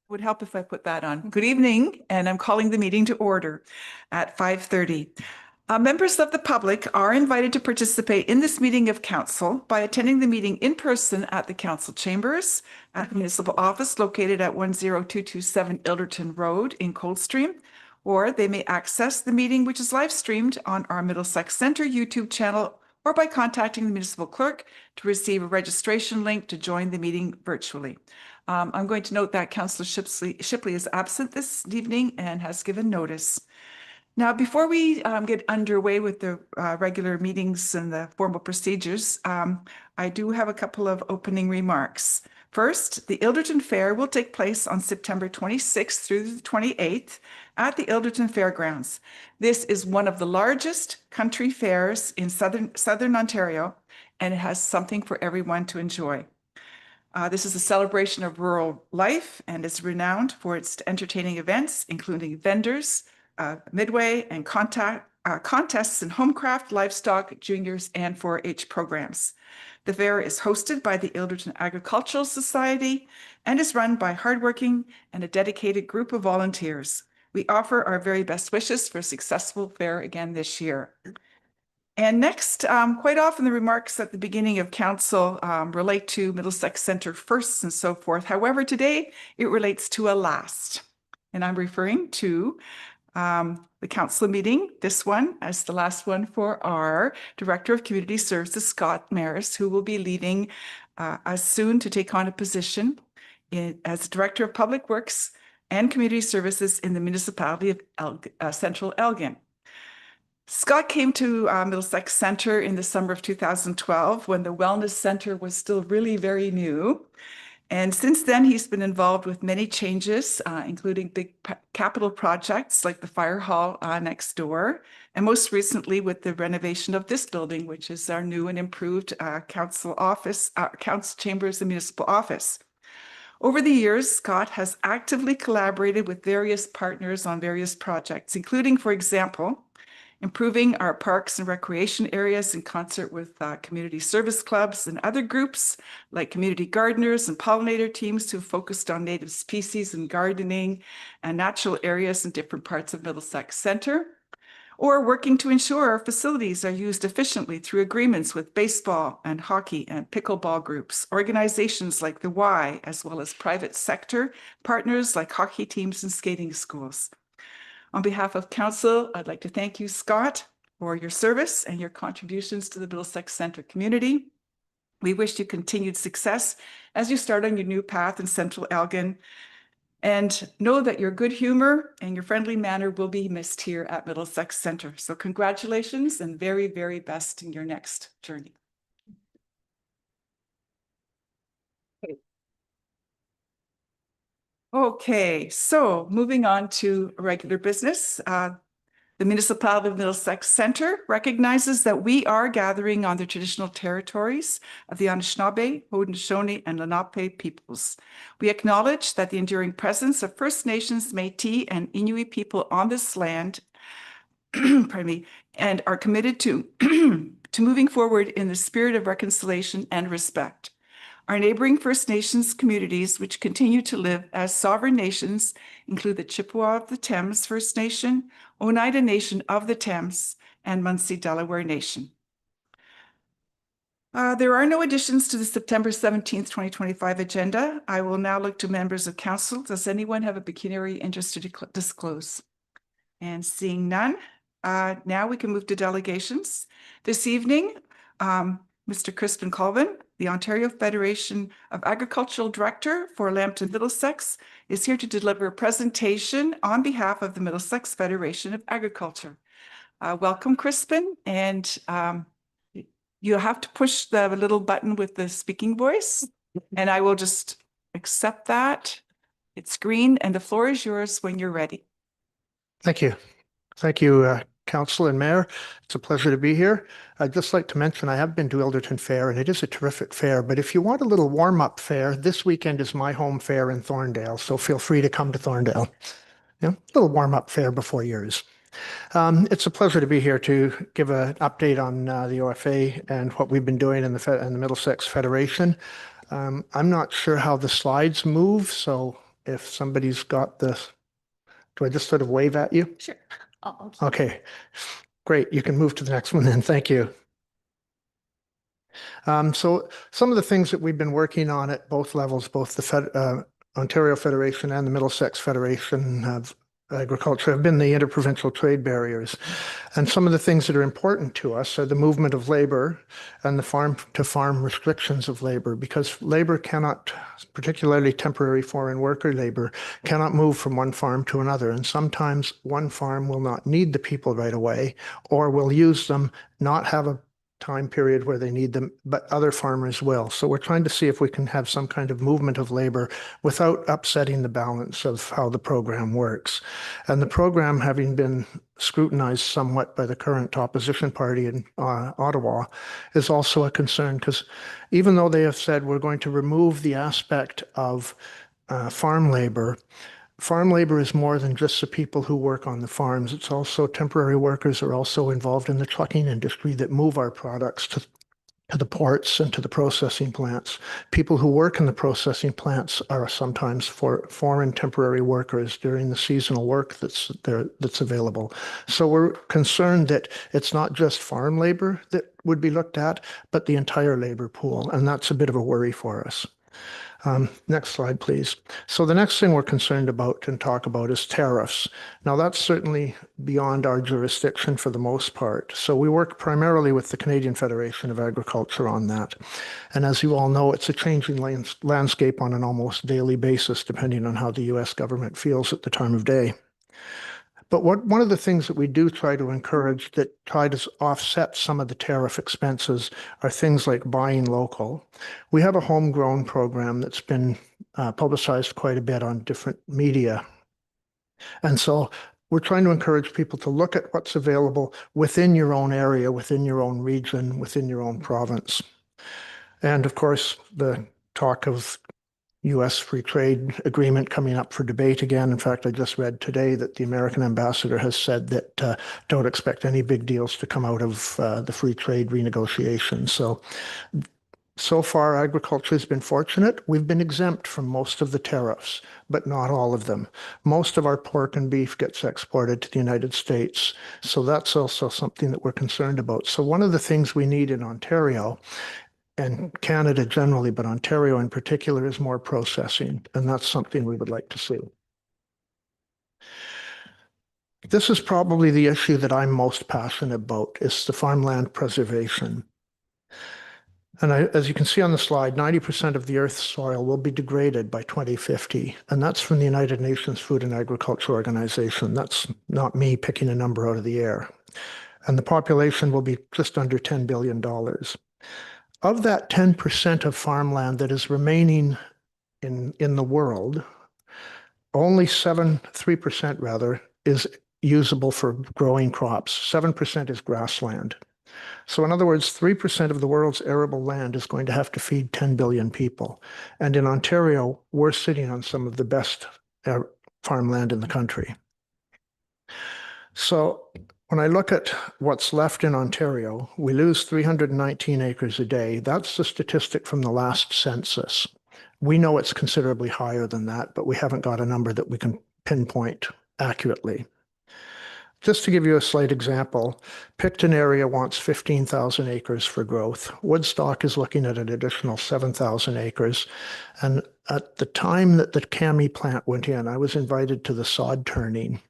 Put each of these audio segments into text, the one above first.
Would help if I put that on. Good evening, and I'm calling the meeting to order at 5:30. Members of the public are invited to participate in this meeting of council by attending the meeting in person at the council chambers at the municipal office located at 10227 Ilderton Road in Coldstream, or they may access the meeting, which is live streamed on our Middlesex Centre YouTube channel, or by contacting the municipal clerk to receive a registration link to join the meeting virtually. I'm going to note that Councillor Shipley is absent this evening and has given notice. Now, before we get underway with the regular meetings and the formal procedures, I do have a couple of opening remarks. First, the Ilderton Fair will take place on September 26th through the 28th at the Ilderton Fairgrounds. This is one of the largest country fairs in Southern Ontario, and it has something for everyone to enjoy. This is a celebration of rural life and is renowned for its entertaining events, including vendors, midway and contests in homecraft, livestock, juniors, and 4-H programs. The fair is hosted by the Ilderton Agricultural Society and is run by hardworking and a dedicated group of volunteers. We offer our very best wishes for a successful fair again this year. And next, quite often the remarks at the beginning of council relate to Middlesex Centre firsts and so forth. However, today it relates to a last. And I'm referring to the council meeting, this one as the last one for our Director of Community Services, Scott Maris, who will be leaving us soon to take on a position as Director of Public Works and Community Services in the municipality of Central Elgin. Scott came to Middlesex Centre in the summer of 2012 when the Wellness Centre was still really very new. And since then, he's been involved with many changes, including big capital projects like the fire hall next door, and most recently with the renovation of this building, which is our new and improved council chambers and municipal office. Over the years, Scott has actively collaborated with various partners on various projects, including, for example, improving our parks and recreation areas in concert with community service clubs and other groups like community gardeners and pollinator teams who focused on native species and gardening and natural areas in different parts of Middlesex Centre, or working to ensure our facilities are used efficiently through agreements with baseball and hockey and pickleball groups, organizations like the Y, as well as private sector partners like hockey teams and skating schools. On behalf of council, I'd like to thank you, Scott, for your service and your contributions to the Middlesex Centre community. We wish you continued success as you start on your new path in Central Elgin, and know that your good humor and your friendly manner will be missed here at Middlesex Centre. So congratulations and very, very best in your next journey. Okay, so moving on to regular business. The municipality of Middlesex Centre recognizes that we are gathering on the traditional territories of the Anishinaabe, Haudenosaunee, and Lenape peoples. We acknowledge that the enduring presence of First Nations, Métis, and Inuit people on this land, pardon me, and are committed to, to moving forward in the spirit of reconciliation and respect. Our neighboring First Nations communities, which continue to live as sovereign nations, include the Chippewa of the Thames First Nation, Oneida Nation of the Thames, and Munsee Delaware Nation. There are no additions to the September 17th, 2025 agenda. I will now look to members of council. Does anyone have a pecuniary interest to disclose? And seeing none, now we can move to delegations. This evening, Mr. Crispin Colvin, the Ontario Federation of Agricultural Director for Lambton Middlesex, is here to deliver a presentation on behalf of the Middlesex Federation of Agriculture. Welcome, Crispin, and you have to push the little button with the speaking voice, and I will just accept that. It's green, and the floor is yours when you're ready. Thank you. Thank you, Council and Mayor. It's a pleasure to be here. I'd just like to mention I have been to Ilderton Fair, and it is a terrific fair. But if you want a little warm-up fair, this weekend is my home fair in Thorndale, so feel free to come to Thorndale. A little warm-up fair before yours. It's a pleasure to be here to give an update on the OFA and what we've been doing in the Middlesex Federation. I'm not sure how the slides move, so if somebody's got this, do I just sort of wave at you? Sure. I'll keep Okay, great. You can move to the next one then. Thank you. So some of the things that we've been working on at both levels, both the Ontario Federation and the Middlesex Federation of Agriculture, have been the interprovincial trade barriers. And some of the things that are important to us are the movement of labor and the farm-to-farm restrictions of labor, because labor cannot, particularly temporary foreign worker labor, cannot move from one farm to another. And sometimes one farm will not need the people right away, or will use them, not have a time period where they need them, but other farmers will. So we're trying to see if we can have some kind of movement of labor without upsetting the balance of how the program works. And the program, having been scrutinized somewhat by the current opposition party in Ottawa, is also a concern, because even though they have said we're going to remove the aspect of farm labor is more than just the people who work on the farms. It's also temporary workers are also involved in the trucking industry that move our products to the ports and to the processing plants. People who work in the processing plants are sometimes foreign temporary workers during the seasonal work that's available. So we're concerned that it's not just farm labor that would be looked at, but the entire labor pool, and that's a bit of a worry for us. Next slide, please. So the next thing we're concerned about and talk about is tariffs. Now, that's certainly beyond our jurisdiction for the most part. So we work primarily with the Canadian Federation of Agriculture on that. And as you all know, it's a changing landscape on an almost daily basis, depending on how the US government feels at the time of day. But one of the things that we do try to encourage that try to offset some of the tariff expenses are things like buying local. We have a homegrown program that's been publicized quite a bit on different media. And so we're trying to encourage people to look at what's available within your own area, within your own region, within your own province. And of course, the talk of U.S. free trade agreement coming up for debate again. In fact, I just read today that the American ambassador has said that don't expect any big deals to come out of the free trade renegotiation. So far, agriculture has been fortunate. We've been exempt from most of the tariffs, but not all of them. Most of our pork and beef gets exported to the United States. So that's also something that we're concerned about. So one of the things we need in Ontario and Canada generally, but Ontario in particular, is more processing, and that's something we would like to see. This is probably the issue that I'm most passionate about, is the farmland preservation. And as you can see on the slide, 90% of the Earth's soil will be degraded by 2050, and that's from the United Nations Food and Agriculture Organization. That's not me picking a number out of the air. And the population will be just under $10 billion. Of that 10% of farmland that is remaining in the world, only 3% rather, is usable for growing crops. 7% is grassland. So in other words, 3% of the world's arable land is going to have to feed 10 billion people. And in Ontario, we're sitting on some of the best farmland in the country. So when I look at what's left in Ontario, we lose 319 acres a day. That's the statistic from the last census. We know it's considerably higher than that, but we haven't got a number that we can pinpoint accurately. Just to give you a slight example, Picton area wants 15,000 acres for growth. Woodstock is looking at an additional 7,000 acres. And at the time that the Cami plant went in, I was invited to the sod turning.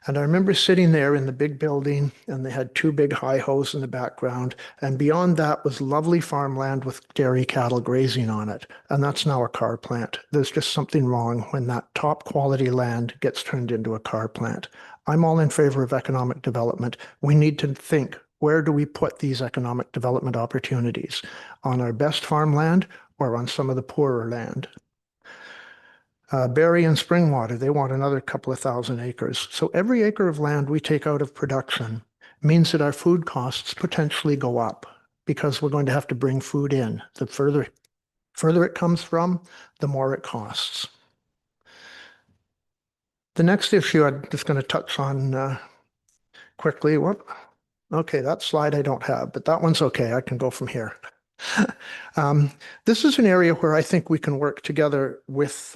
And I remember sitting there in the big building, and they had two big hi-hos in the background. And beyond that was lovely farmland with dairy cattle grazing on it. And that's now a car plant. There's just something wrong when that top quality land gets turned into a car plant. I'm all in favor of economic development. We need to think, where do we put these economic development opportunities? On our best farmland or on some of the poorer land? Barrie and Springwater, they want another couple of thousand acres. So every acre of land we take out of production means that our food costs potentially go up, because we're going to have to bring food in. The further it comes from, the more it costs. The next issue I'm just going to touch on quickly. Okay, that slide I don't have, but that one's okay. I can go from here. Um, this is an area where I think we can work together with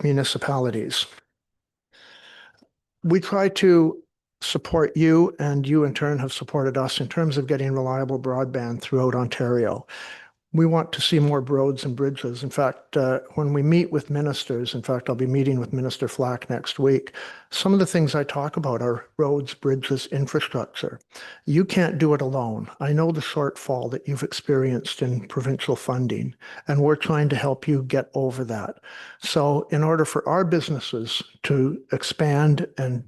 municipalities. We try to support you, and you in turn have supported us in terms of getting reliable broadband throughout Ontario. We want to see more roads and bridges. In fact, when we meet with ministers, in fact, I'll be meeting with Minister Flack next week. Some of the things I talk about are roads, bridges, infrastructure. You can't do it alone. I know the shortfall that you've experienced in provincial funding, and we're trying to help you get over that. So in order for our businesses to expand and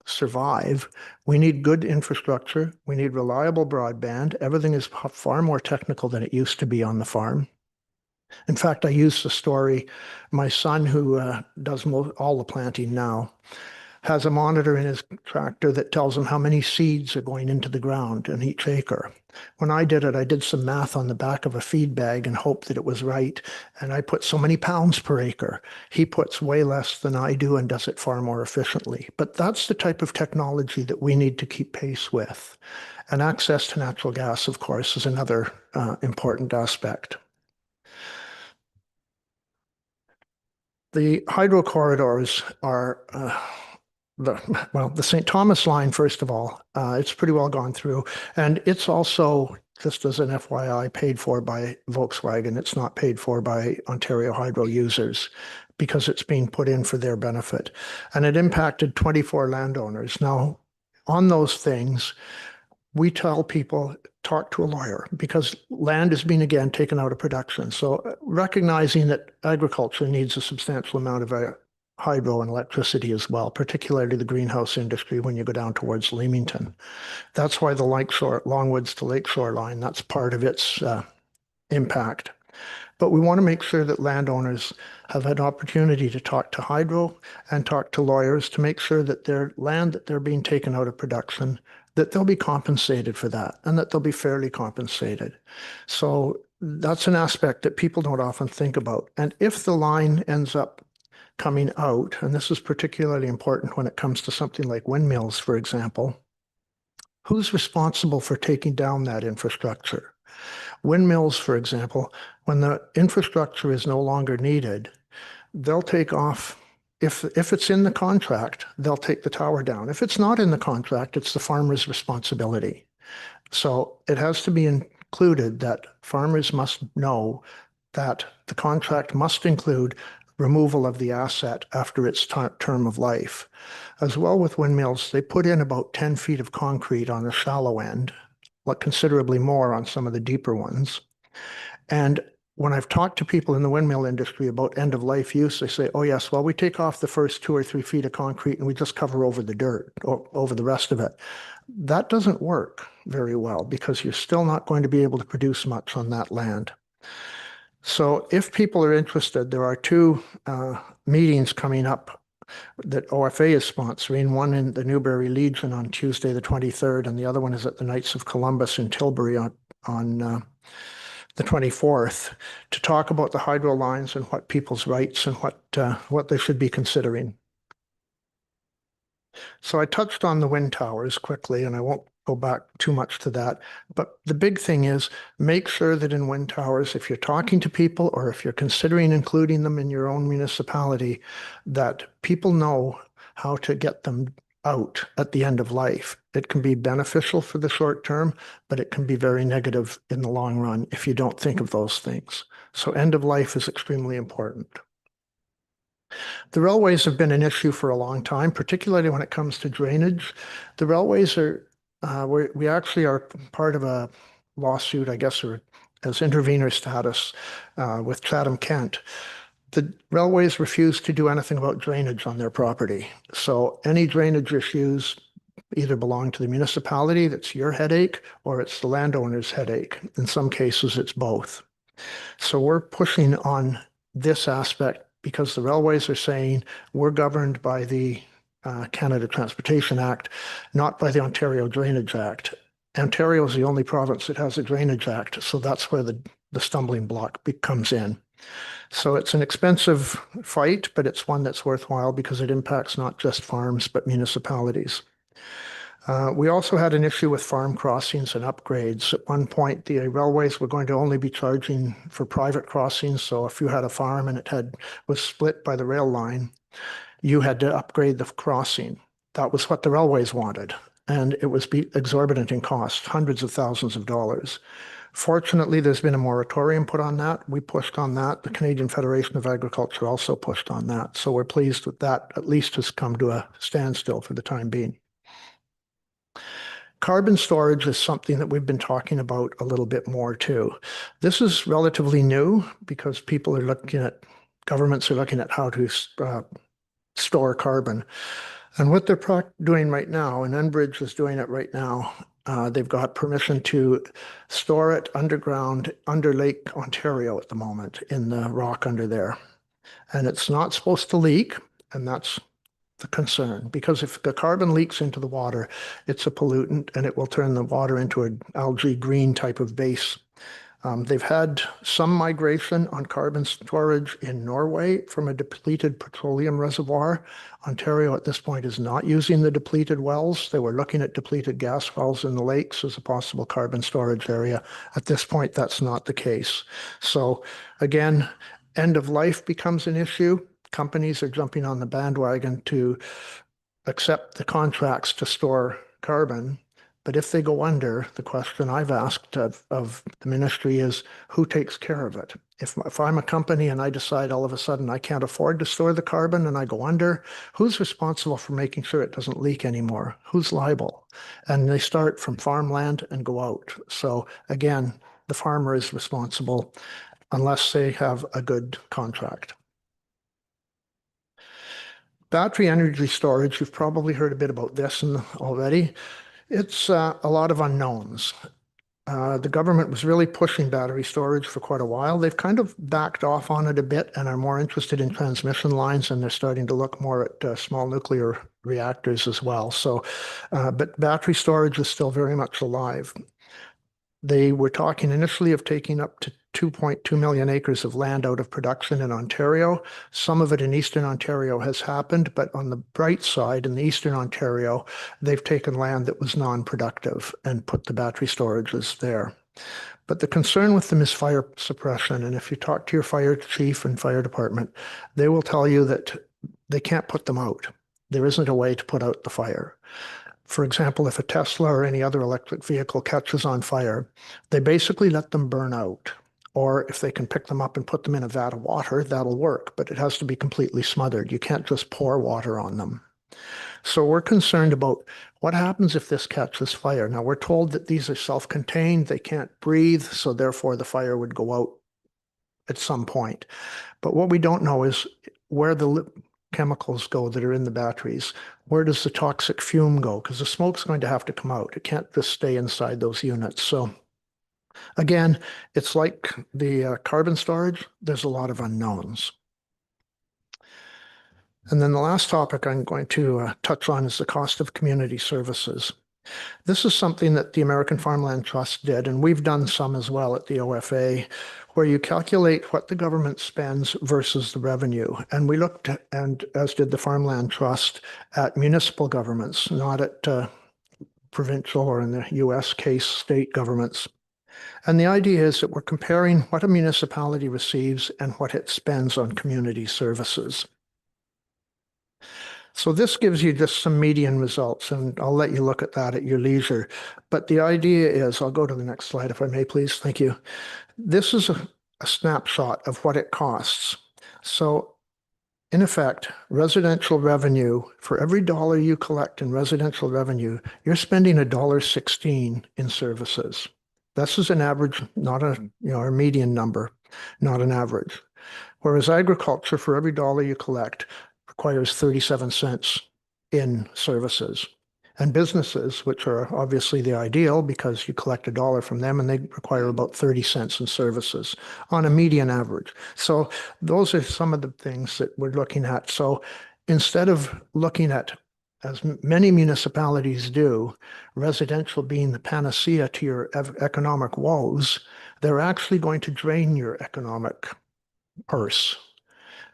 survive, we need good infrastructure. We need reliable broadband. Everything is far more technical than it used to be on the farm. In fact, I use the story. My son, who does all the planting now, has a monitor in his tractor that tells him how many seeds are going into the ground in each acre. When I did it, I did some math on the back of a feed bag and hoped that it was right. And I put so many pounds per acre. He puts way less than I do and does it far more efficiently. But that's the type of technology that we need to keep pace with. And access to natural gas, of course, is another important aspect. The hydro corridors are the St. Thomas line, first of all, it's pretty well gone through. And it's also, just as an FYI, paid for by Volkswagen. It's not paid for by Ontario Hydro users because it's being put in for their benefit. And it impacted 24 landowners. Now, on those things, we tell people talk to a lawyer because land is being again taken out of production. So recognizing that agriculture needs a substantial amount of hydro and electricity as well, particularly the greenhouse industry when you go down towards Leamington. That's why the Lakeshore, Longwoods to Lakeshore line, that's part of its impact. But we want to make sure that landowners have had opportunity to talk to hydro and talk to lawyers to make sure that their land that they're being taken out of production, that they'll be compensated for that and that they'll be fairly compensated. So that's an aspect that people don't often think about. And if the line ends up coming out, and this is particularly important when it comes to something like windmills, for example, who's responsible for taking down that infrastructure? Windmills, for example, when the infrastructure is no longer needed, they'll take off. If it's in the contract, they'll take the tower down. If it's not in the contract, it's the farmer's responsibility. So it has to be included that farmers must know that the contract must include removal of the asset after its term of life. As well with windmills, they put in about 10 feet of concrete on the shallow end, like considerably more on some of the deeper ones. And when I've talked to people in the windmill industry about end of life use, they say, oh yes, well, we take off the first 2 or 3 feet of concrete and we just cover over the dirt or over the rest of it. That doesn't work very well because you're still not going to be able to produce much on that land. So if people are interested, there are 2 meetings coming up that OFA is sponsoring, one in the Newberry Legion on Tuesday the 23rd, and the other one is at the Knights of Columbus in Tilbury on the 24th, to talk about the hydro lines and what people's rights and what they should be considering. So I touched on the wind towers quickly, and I won't go back too much to that. But the big thing is make sure that in wind towers, if you're talking to people or if you're considering including them in your own municipality, that people know how to get them out at the end of life. It can be beneficial for the short term, but it can be very negative in the long run if you don't think of those things. So end of life is extremely important. The railways have been an issue for a long time, particularly when it comes to drainage. The railways are, we actually are part of a lawsuit, I guess, or as intervener status with Chatham-Kent. The railways refuse to do anything about drainage on their property. So any drainage issues either belong to the municipality, that's your headache, or it's the landowner's headache. In some cases, it's both. So we're pushing on this aspect because the railways are saying we're governed by the Canada Transportation Act, not by the Ontario Drainage Act. Ontario is the only province that has a Drainage Act, so that's where the stumbling block comes in. So it's an expensive fight, but it's one that's worthwhile because it impacts not just farms, but municipalities. We also had an issue with farm crossings and upgrades. At one point, the railways were going to only be charging for private crossings. So if you had a farm and was split by the rail line, you had to upgrade the crossing. That was what the railways wanted. And it was exorbitant in cost, hundreds of thousands of dollars. Fortunately, there's been a moratorium put on that. We pushed on that. The Canadian Federation of Agriculture also pushed on that. So we're pleased with that. At least has come to a standstill for the time being. Carbon storage is something that we've been talking about a little bit more too. This is relatively new because governments are looking at how to store carbon. And what they're doing right now, and Enbridge is doing it right now, they've got permission to store it underground under Lake Ontario at the moment in the rock under there. And it's not supposed to leak, and that's the concern, because if the carbon leaks into the water, it's a pollutant and it will turn the water into an algae green type of base. They've had some migration on carbon storage in Norway from a depleted petroleum reservoir. Ontario at this point is not using the depleted wells. They were looking at depleted gas wells in the lakes as a possible carbon storage area. At this point, that's not the case. So again, end of life becomes an issue. Companies are jumping on the bandwagon to accept the contracts to store carbon. But if they go under, the question I've asked of the ministry is, who takes care of it? If I'm a company and I decide all of a sudden I can't afford to store the carbon and I go under, who's responsible for making sure it doesn't leak anymore? Who's liable? And they start from farmland and go out. So again, the farmer is responsible unless they have a good contract. Battery energy storage, you've probably heard a bit about this already. It's a lot of unknowns. The government was really pushing battery storage for quite a while. They've kind of backed off on it a bit and are more interested in transmission lines, and they're starting to look more at small nuclear reactors as well. So, but battery storage is still very much alive. They were talking initially of taking up to 2.2 million acres of land out of production in Ontario. Some of it in Eastern Ontario has happened, but on the bright side, in the Eastern Ontario, they've taken land that was non-productive and put the battery storages there. But the concern with them is fire suppression. And if you talk to your fire chief and fire department, they will tell you that they can't put them out. There isn't a way to put out the fire. For example, if a Tesla or any other electric vehicle catches on fire, they basically let them burn out. Or if they can pick them up and put them in a vat of water, that'll work, but it has to be completely smothered. You can't just pour water on them. So we're concerned about what happens if this catches fire. Now, we're told that these are self-contained, they can't breathe, so therefore the fire would go out at some point. But what we don't know is where the chemicals go that are in the batteries. Where does the toxic fume go? Because the smoke's going to have to come out. It can't just stay inside those units. So again, it's like the carbon storage. There's a lot of unknowns. And then the last topic I'm going to touch on is the cost of community services. This is something that the American Farmland Trust did, and we've done some as well at the OFA, where you calculate what the government spends versus the revenue. And we looked at, and as did the Farmland Trust, at municipal governments, not at provincial or in the US case, state governments. And the idea is that we're comparing what a municipality receives and what it spends on community services. So this gives you just some median results, and I'll let you look at that at your leisure. But the idea is, I'll go to the next slide if I may, please. Thank you. This is a snapshot of what it costs. So in effect, residential revenue, for every dollar you collect in residential revenue, you're spending $1.16 in services. This is an average, not a median number, not an average. Whereas agriculture, for every dollar you collect, requires 37 cents in services. And businesses, which are obviously the ideal because you collect a dollar from them and they require about 30 cents in services on a median average. So those are some of the things that we're looking at. So instead of looking at, as many municipalities do, residential being the panacea to your economic woes, they're actually going to drain your economic purse.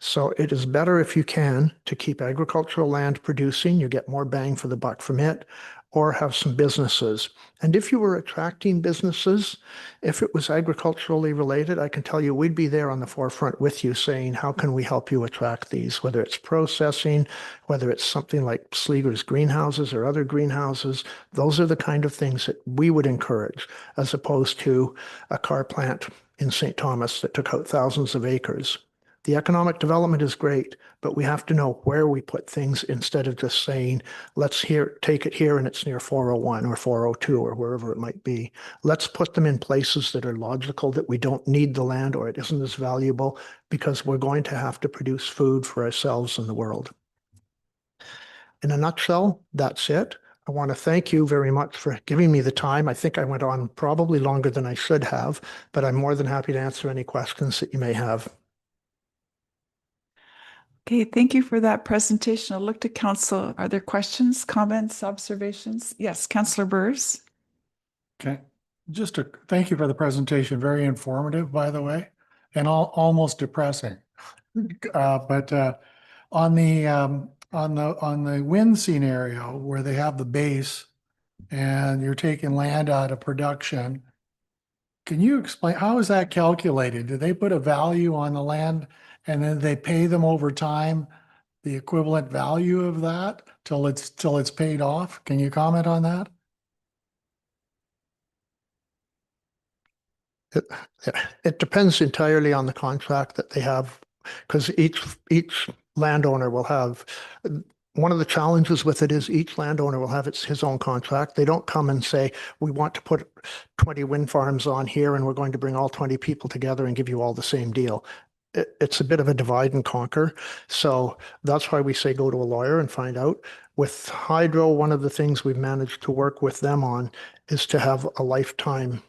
So it is better if you can to keep agricultural land producing, you get more bang for the buck from it, or have some businesses. And if you were attracting businesses, if it was agriculturally related, I can tell you we'd be there on the forefront with you saying, how can we help you attract these? Whether it's processing, whether it's something like Sleeger's greenhouses or other greenhouses, those are the kind of things that we would encourage, as opposed to a car plant in St. Thomas that took out thousands of acres. The economic development is great, but we have to know where we put things instead of just saying, let's take it here and it's near 401 or 402 or wherever it might be. Let's put them in places that are logical, that we don't need the land or it isn't as valuable, because we're going to have to produce food for ourselves and the world. In a nutshell, that's it. I want to thank you very much for giving me the time. I think I went on probably longer than I should have, but I'm more than happy to answer any questions that you may have. Okay, thank you for that presentation. I'll look to council. Are there questions, comments, observations? Yes, Councillor Burrs. Okay, thank you for the presentation. Very informative, by the way, and almost depressing. But on the wind scenario where they have the base and you're taking land out of production, can you explain how is that calculated? Do they put a value on the land and then they pay them over time the equivalent value of that till it's paid off? Can you comment on that? It depends entirely on the contract that they have, because each landowner will have, one of the challenges with it is each landowner will have his own contract. They don't come and say, we want to put 20 wind farms on here and we're going to bring all 20 people together and give you all the same deal. It's a bit of a divide and conquer. So that's why we say go to a lawyer and find out. With hydro, one of the things we've managed to work with them on is to have a lifetime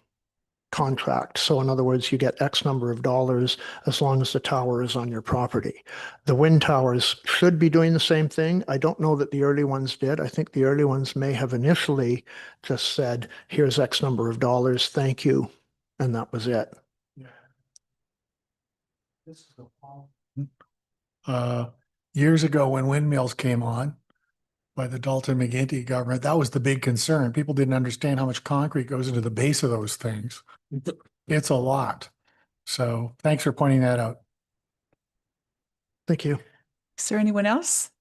contract. So in other words, you get X number of dollars as long as the tower is on your property. The wind towers should be doing the same thing. I don't know that the early ones did. I think the early ones may have initially just said, here's X number of dollars, thank you. And that was it. Yeah. This is years ago when windmills came on by the Dalton McGuinty government, that was the big concern. People didn't understand how much concrete goes into the base of those things. It's a lot. So thanks for pointing that out. Thank you. Is there anyone else?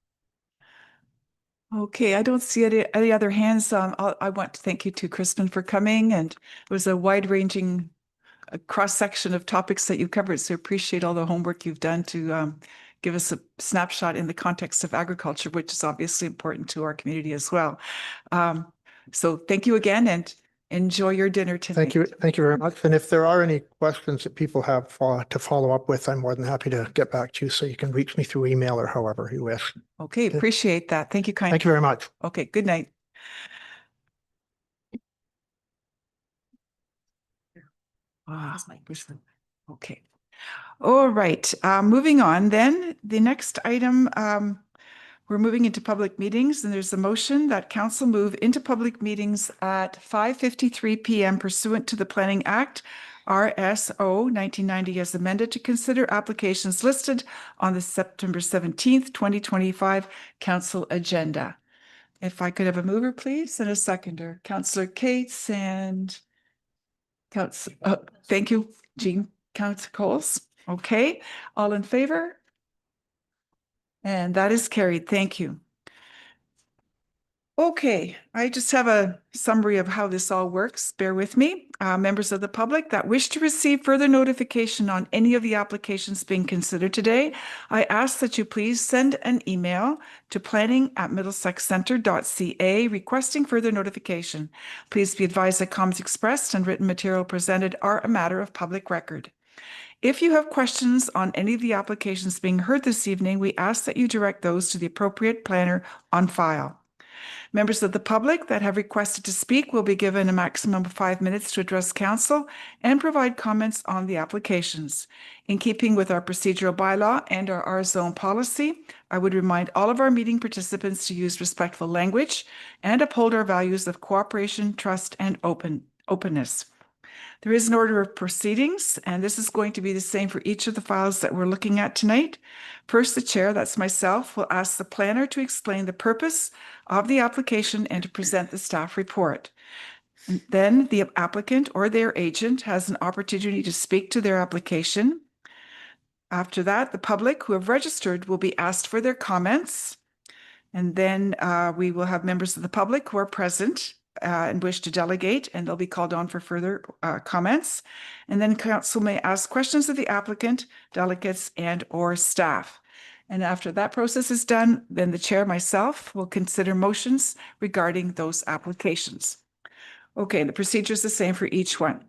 Okay, I don't see any other hands. I want to thank you to Crispin for coming, and it was a wide-ranging cross-section of topics that you covered. So appreciate all the homework you've done to give us a snapshot in the context of agriculture, which is obviously important to our community as well. So thank you again, and enjoy your dinner tonight. Thank you. Thank you very much. And if there are any questions that people have to follow up with, I'm more than happy to get back to you. So you can reach me through email or however you wish. Okay, appreciate that. Thank you kindly. Thank you very much. Okay, good night. Okay. All right. Moving on then. The next item, we're moving into public meetings, and there's a motion that council move into public meetings at 5:53 p.m. pursuant to the Planning Act, RSO 1990 as amended, to consider applications listed on the September 17th, 2025 council agenda. If I could have a mover, please, and a seconder. Councillor Cates and thank you, Jean. Councillor Coles. Okay, all in favor? And that is carried. Thank you. Okay, I just have a summary of how this all works. Bear with me. Members of the public that wish to receive further notification on any of the applications being considered today, I ask that you please send an email to planning@middlesexcentre.ca requesting further notification. Please be advised that comments expressed and written material presented are a matter of public record. If you have questions on any of the applications being heard this evening, we ask that you direct those to the appropriate planner on file. Members of the public that have requested to speak will be given a maximum of 5 minutes to address council and provide comments on the applications. In keeping with our procedural bylaw and our R-zone policy, I would remind all of our meeting participants to use respectful language and uphold our values of cooperation, trust, and openness. There is an order of proceedings, and this is going to be the same for each of the files that we're looking at tonight. First, the chair, that's myself, will ask the planner to explain the purpose of the application and to present the staff report. And then the applicant or their agent has an opportunity to speak to their application. After that, the public who have registered will be asked for their comments. And then we will have members of the public who are present and wish to delegate, and they'll be called on for further comments. And then council may ask questions of the applicant, delegates, and or staff. And after that process is done, then the chair, myself, will consider motions regarding those applications. Okay, the procedure is the same for each one.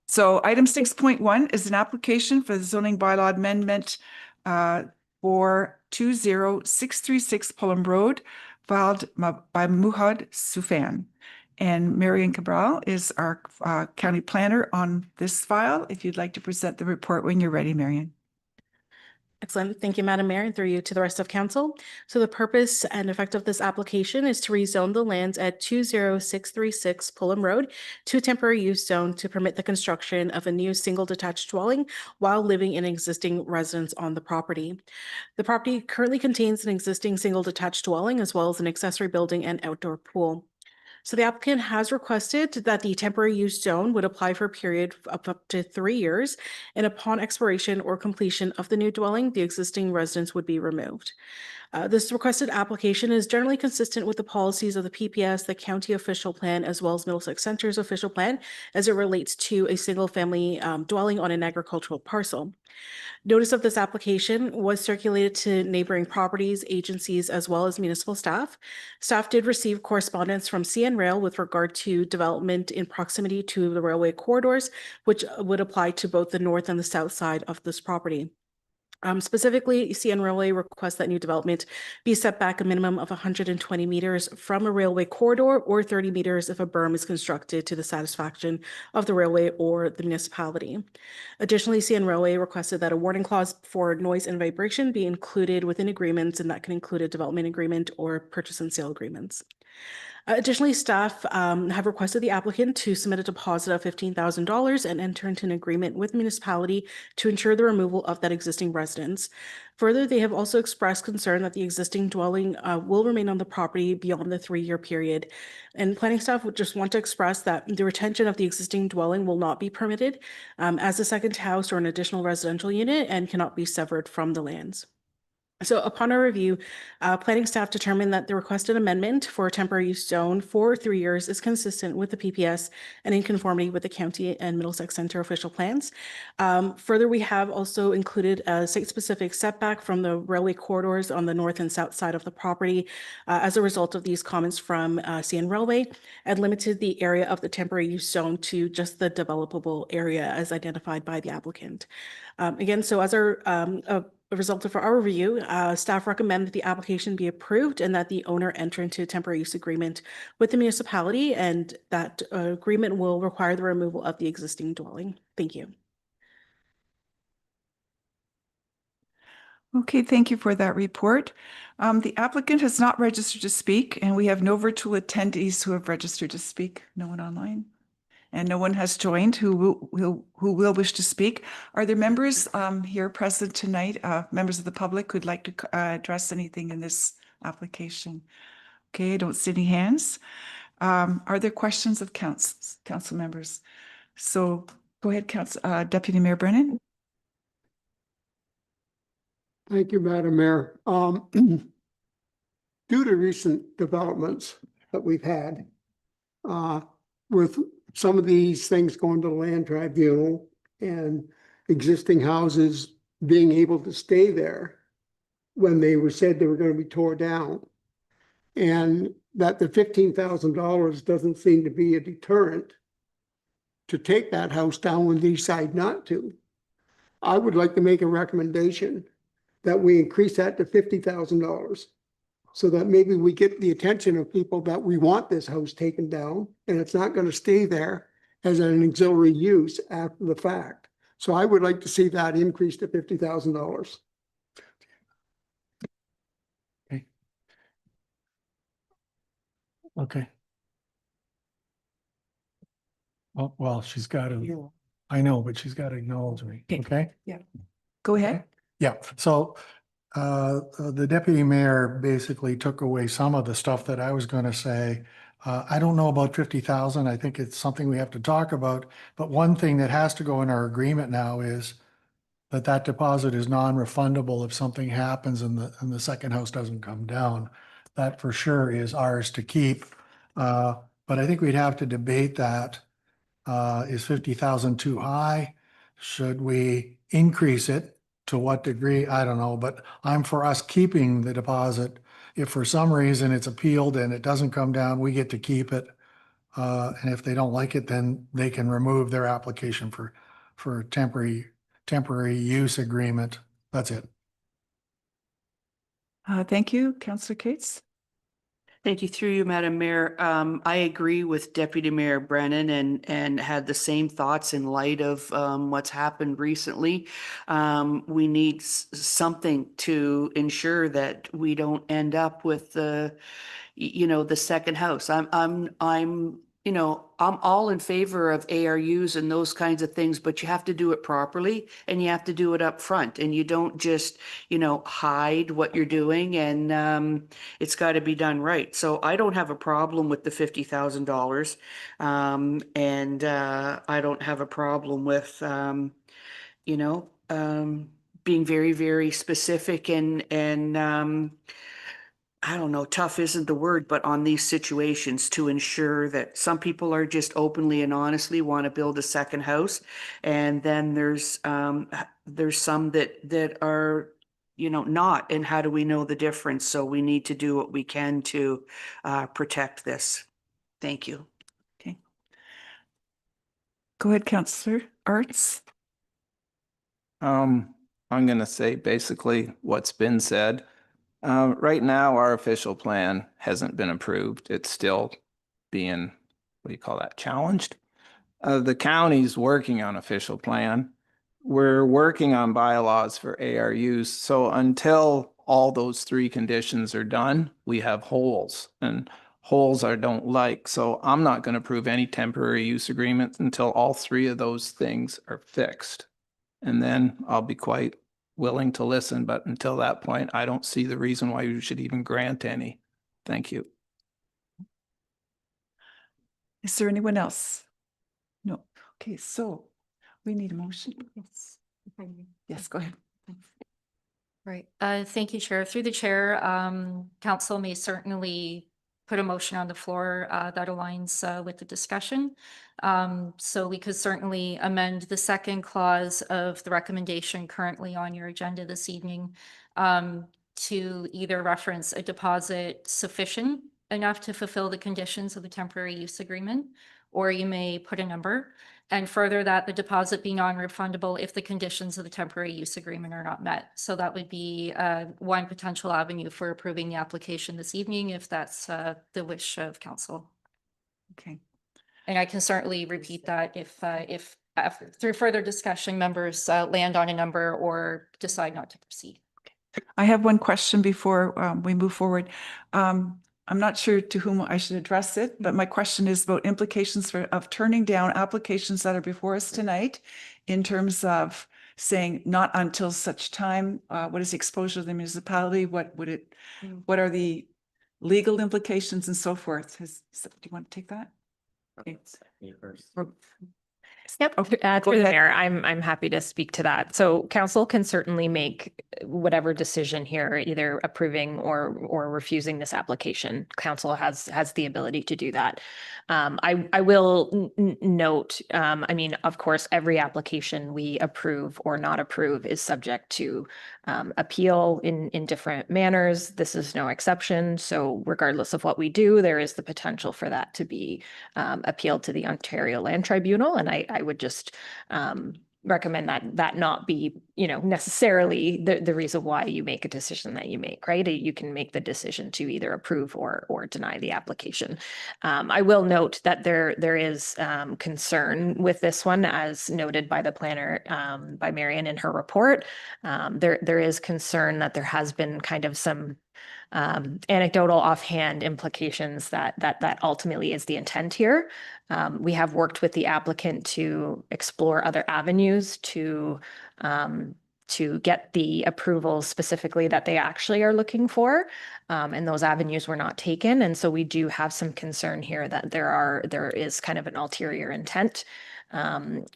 So item 6.1 is an application for the zoning bylaw amendment for 20636 Pullum Road, filed by Muhad Sufan. And Marion Cabral is our county planner on this file. If you'd like to present the report when you're ready, Marion. Excellent. Thank you, Madam Mayor, and through you to the rest of council. So the purpose and effect of this application is to rezone the lands at 20636 Pullum Road to a temporary use zone to permit the construction of a new single detached dwelling while living in existing residence on the property. The property currently contains an existing single detached dwelling as well as an accessory building and outdoor pool. So the applicant has requested that the temporary use zone would apply for a period of up to 3 years, and upon expiration or completion of the new dwelling, the existing residence would be removed. This requested application is generally consistent with the policies of the PPS, the county official plan, as well as Middlesex Center's official plan as it relates to a single family dwelling on an agricultural parcel. Notice of this application was circulated to neighboring properties, agencies, as well as municipal staff. Staff did receive correspondence from CN Rail with regard to development in proximity to the railway corridors, which would apply to both the north and the south side of this property. Specifically, CN Railway requests that new development be set back a minimum of 120 meters from a railway corridor or 30 meters if a berm is constructed to the satisfaction of the railway or the municipality. Additionally, CN Railway requested that a warning clause for noise and vibration be included within agreements, and that can include a development agreement or purchase and sale agreements. Additionally, staff have requested the applicant to submit a deposit of $15,000 and enter into an agreement with the municipality to ensure the removal of that existing residence. Further, they have also expressed concern that the existing dwelling will remain on the property beyond the 3-year period. And planning staff would just want to express that the retention of the existing dwelling will not be permitted as a second house or an additional residential unit and cannot be severed from the lands. So upon our review, planning staff determined that the requested amendment for a temporary use zone for 3 years is consistent with the PPS and in conformity with the county and Middlesex Center official plans. Further, we have also included a site-specific setback from the railway corridors on the north and south side of the property as a result of these comments from CN Railway, and limited the area of the temporary use zone to just the developable area as identified by the applicant. Again, so as a result of our review, staff recommend that the application be approved and that the owner enter into a temporary use agreement with the municipality, and that agreement will require the removal of the existing dwelling. Thank you. Okay, thank you for that report. The applicant has not registered to speak, and we have no virtual attendees who have registered to speak. No one online? And no one has joined who will wish to speak. Are there members here present tonight, members of the public who'd like to address anything in this application? Okay, I don't see any hands. Are there questions of council members? So go ahead, Deputy Mayor Brennan. Thank you, Madam Mayor. Due to recent developments that we've had with some of these things going to the land tribunal and existing houses being able to stay there when they were said they were going to be tore down, and that the $15,000 doesn't seem to be a deterrent to take that house down when they decide not to. I would like to make a recommendation that we increase that to $50,000 so that maybe we get the attention of people that we want this house taken down and it's not going to stay there as an auxiliary use after the fact. So I would like to see that increase to $50,000. Okay. Okay. Oh, well, she's got to, I know, but she's got to acknowledge me, Okay. okay? Go ahead. Yeah, so the deputy mayor basically took away some of the stuff that I was going to say. I don't know about 50,000. I think it's something we have to talk about. But one thing that has to go in our agreement now is that that deposit is non-refundable if something happens and the second house doesn't come down. That for sure is ours to keep. But I think we'd have to debate that. Is 50,000 too high? Should we increase it? To what degree? I don't know, but I'm for us keeping the deposit. If for some reason it's appealed and it doesn't come down, we get to keep it. And if they don't like it, then they can remove their application for a temporary use agreement. That's it. Thank you, Councillor Cates. Thank you. Through you, Madam Mayor. I agree with Deputy Mayor Brennan and had the same thoughts in light of what's happened recently. We need something to ensure that we don't end up with the second house. I'm all in favor of ARUs and those kinds of things, but you have to do it properly and you have to do it up front, and you don't just, hide what you're doing, and it's got to be done right. So I don't have a problem with the $50,000. And I don't have a problem with, being very, very specific and I don't know, tough isn't the word, but on these situations to ensure that some people are just openly and honestly want to build a second house. And then there's some that are, not. And how do we know the difference? So we need to do what we can to protect this. Thank you. Okay. Go ahead, Councillor Arts. I'm going to say basically what's been said. Right now, our official plan hasn't been approved. It's still being, what do you call that, challenged? The county's working on official plan. We're working on bylaws for ARUs. So until all those three conditions are done, we have holes, and holes I don't like. So I'm not going to approve any temporary use agreement until all three of those things are fixed. And then I'll be quite willing to listen, but until that point, I don't see the reason why you should even grant any. Thank you. Is there anyone else? No. Okay, so we need a motion. Yes. Yes, go ahead. Right. Thank you, Chair. Through the chair, council may certainly put a motion on the floor that aligns with the discussion. So we could certainly amend the second clause of the recommendation currently on your agenda this evening to either reference a deposit sufficient enough to fulfill the conditions of the temporary use agreement, or you may put a number, and further that the deposit be non-refundable if the conditions of the temporary use agreement are not met. So that would be one potential avenue for approving the application this evening, if that's the wish of council. Okay. And I can certainly repeat that if through further discussion, members land on a number or decide not to proceed. I have one question before we move forward. I'm not sure to whom I should address it, but my question is about implications of turning down applications that are before us tonight in terms of saying not until such time. What is the exposure of the municipality? What are the legal implications and so forth? Do you want to take that? Okay. Yep, Okay, through go the ahead. mayor, I'm happy to speak to that. So council can certainly make whatever decision here, either approving or refusing this application. Council has the ability to do that. I will note, I mean, of course, every application we approve or not approve is subject to appeal in different manners. This is no exception. So regardless of what we do, there is the potential for that to be appealed to the Ontario Land Tribunal. And I would just recommend that not be, necessarily the reason why you make a decision that you make, right? You can make the decision to either approve or deny the application. I will note that there is concern with this one, as noted by the planner, by Marian in her report. There is concern that there has been kind of some anecdotal offhand implications that ultimately is the intent here. We have worked with the applicant to explore other avenues to get the approvals specifically that they actually are looking for. And those avenues were not taken. And so we do have some concern here that there is kind of an ulterior intent.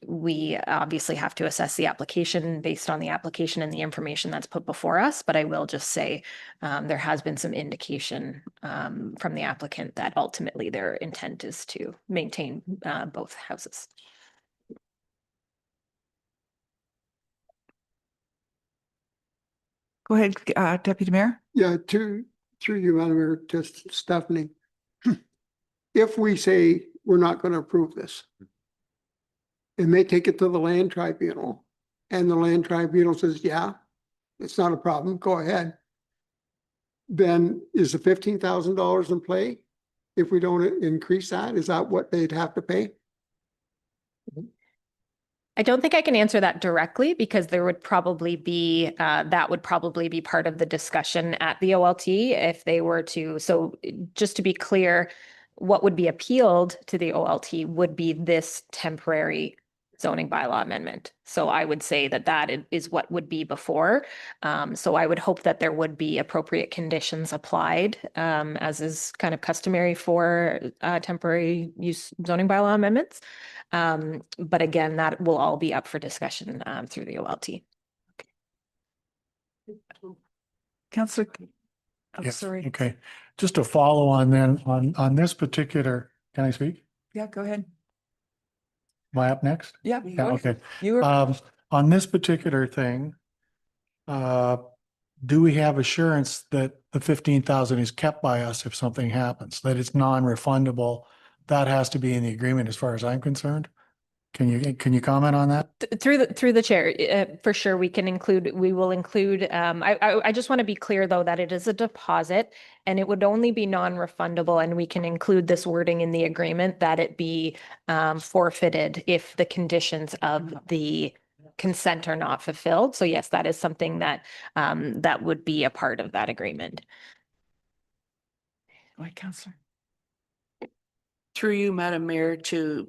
We obviously have to assess the application based on the application and the information that's put before us, but I will just say there has been some indication from the applicant that ultimately their intent is to maintain both houses. Go ahead, Deputy Mayor. Yeah, through you, Madam Mayor, to Stephanie. If we say we're not going to approve this, and they take it to the land tribunal, and the land tribunal says, yeah, it's not a problem, go ahead. Then is the $15,000 in play? If we don't increase that, is that what they'd have to pay? I don't think I can answer that directly because there would probably be, that would probably be part of the discussion at the OLT if they were to. So just to be clear, what would be appealed to the OLT would be this temporary zoning bylaw amendment. So I would say that is what would be before. So I would hope that there would be appropriate conditions applied, as is kind of customary for temporary use zoning bylaw amendments. But again, that will all be up for discussion through the OLT. Councillor, oh, Yes, sorry. okay. Just to follow on then, on this particular, can I speak? Yeah, go ahead. Am I up next? Yeah. Yeah, go ahead. okay. You were, On this particular thing, do we have assurance that the 15,000 is kept by us if something happens, that it's non-refundable? That has to be in the agreement as far as I'm concerned. Can you comment on that? Through the chair, for sure, we will include, I just want to be clear though, that it is a deposit and it would only be non-refundable, and we can include this wording in the agreement that it be forfeited if the conditions of the consent are not fulfilled. So yes, that is something that that would be a part of that agreement. go ahead, Councillor. Through you, Madam Mayor,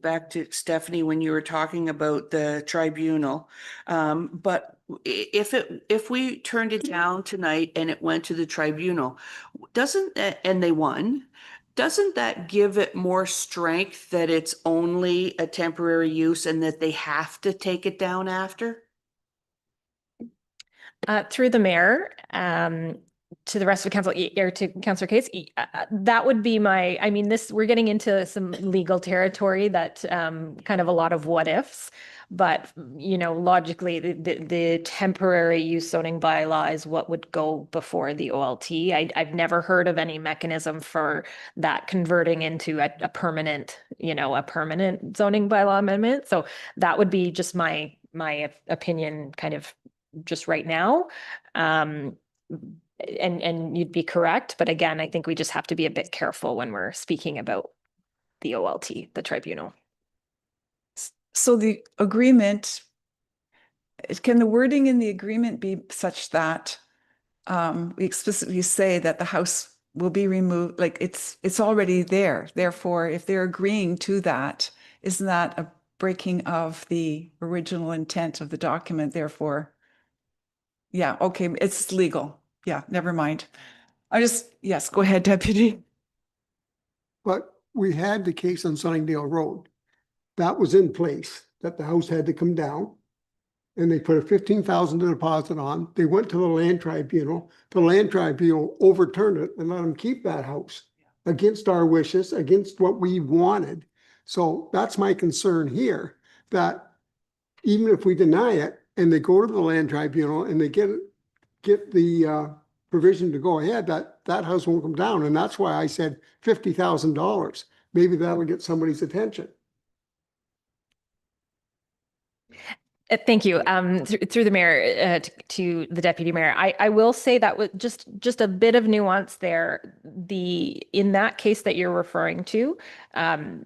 back to Stephanie, when you were talking about the tribunal. But if we turned it down tonight and it went to the tribunal, and they won, doesn't that give it more strength that it's only a temporary use and that they have to take it down after? Through the mayor, to the rest of council, or to Councillor Case, that would be I mean, we're getting into some legal territory that kind of a lot of what ifs, but logically the temporary use zoning bylaw is what would go before the OLT. I've never heard of any mechanism for that converting into a permanent, a permanent zoning bylaw amendment. So that would be just my opinion kind of just right now. And you'd be correct. But again, I think we just have to be a bit careful when we're speaking about the OLT, the tribunal. So the agreement, can the wording in the agreement be such that we explicitly say that the house will be removed, like it's already there. Therefore, if they're agreeing to that, isn't that a breaking of the original intent of the document? Therefore, yeah, okay, it's legal. Yeah, never mind. Yes, go ahead, Deputy. But we had the case on Sunningdale Road. That was in place, that the house had to come down. And they put a $15,000 deposit on. They went to the land tribunal. The land tribunal overturned it and let them keep that house against our wishes, against what we wanted. So that's my concern here, that even if we deny it and they go to the land tribunal and they get the provision to go ahead, that house won't come down. And that's why I said $50,000. Maybe that'll get somebody's attention. Thank you. Through the mayor to the deputy mayor, I will say that with just a bit of nuance there. In that case that you're referring to,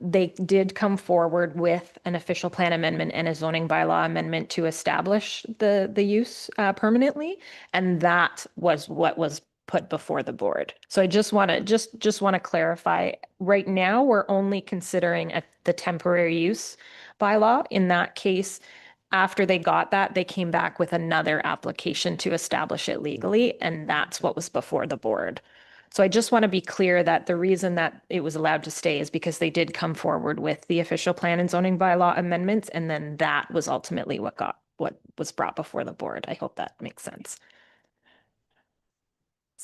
they did come forward with an official plan amendment and a zoning bylaw amendment to establish the use permanently, and that was what was put before the board. So I just want to just want to clarify, right now, we're only considering the temporary use bylaw. In that case, after they got that, they came back with another application to establish it legally, and that's what was before the board. So I just want to be clear that the reason that it was allowed to stay is because they did come forward with the official plan and zoning bylaw amendments, and then that was ultimately what was brought before the board. I hope that makes sense.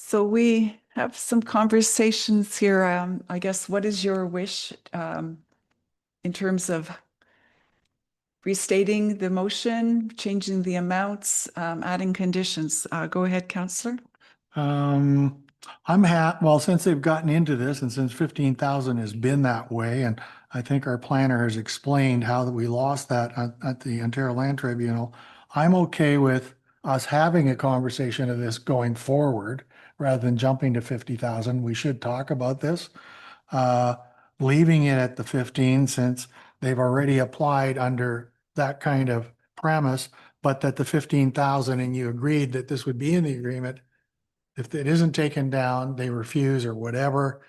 So we have some conversations here. I guess, what is your wish in terms of restating the motion, changing the amounts, adding conditions? Go ahead, Councillor. Well, since they've gotten into this and since 15,000 has been that way, and I think our planner has explained how that we lost that at the Ontario Land Tribunal, I'm okay with us having a conversation of this going forward rather than jumping to 50,000. We should talk about this. Leaving it at the 15 since they've already applied under that kind of premise, but that the 15,000 and you agreed that this would be in the agreement. If it isn't taken down, they refuse or whatever,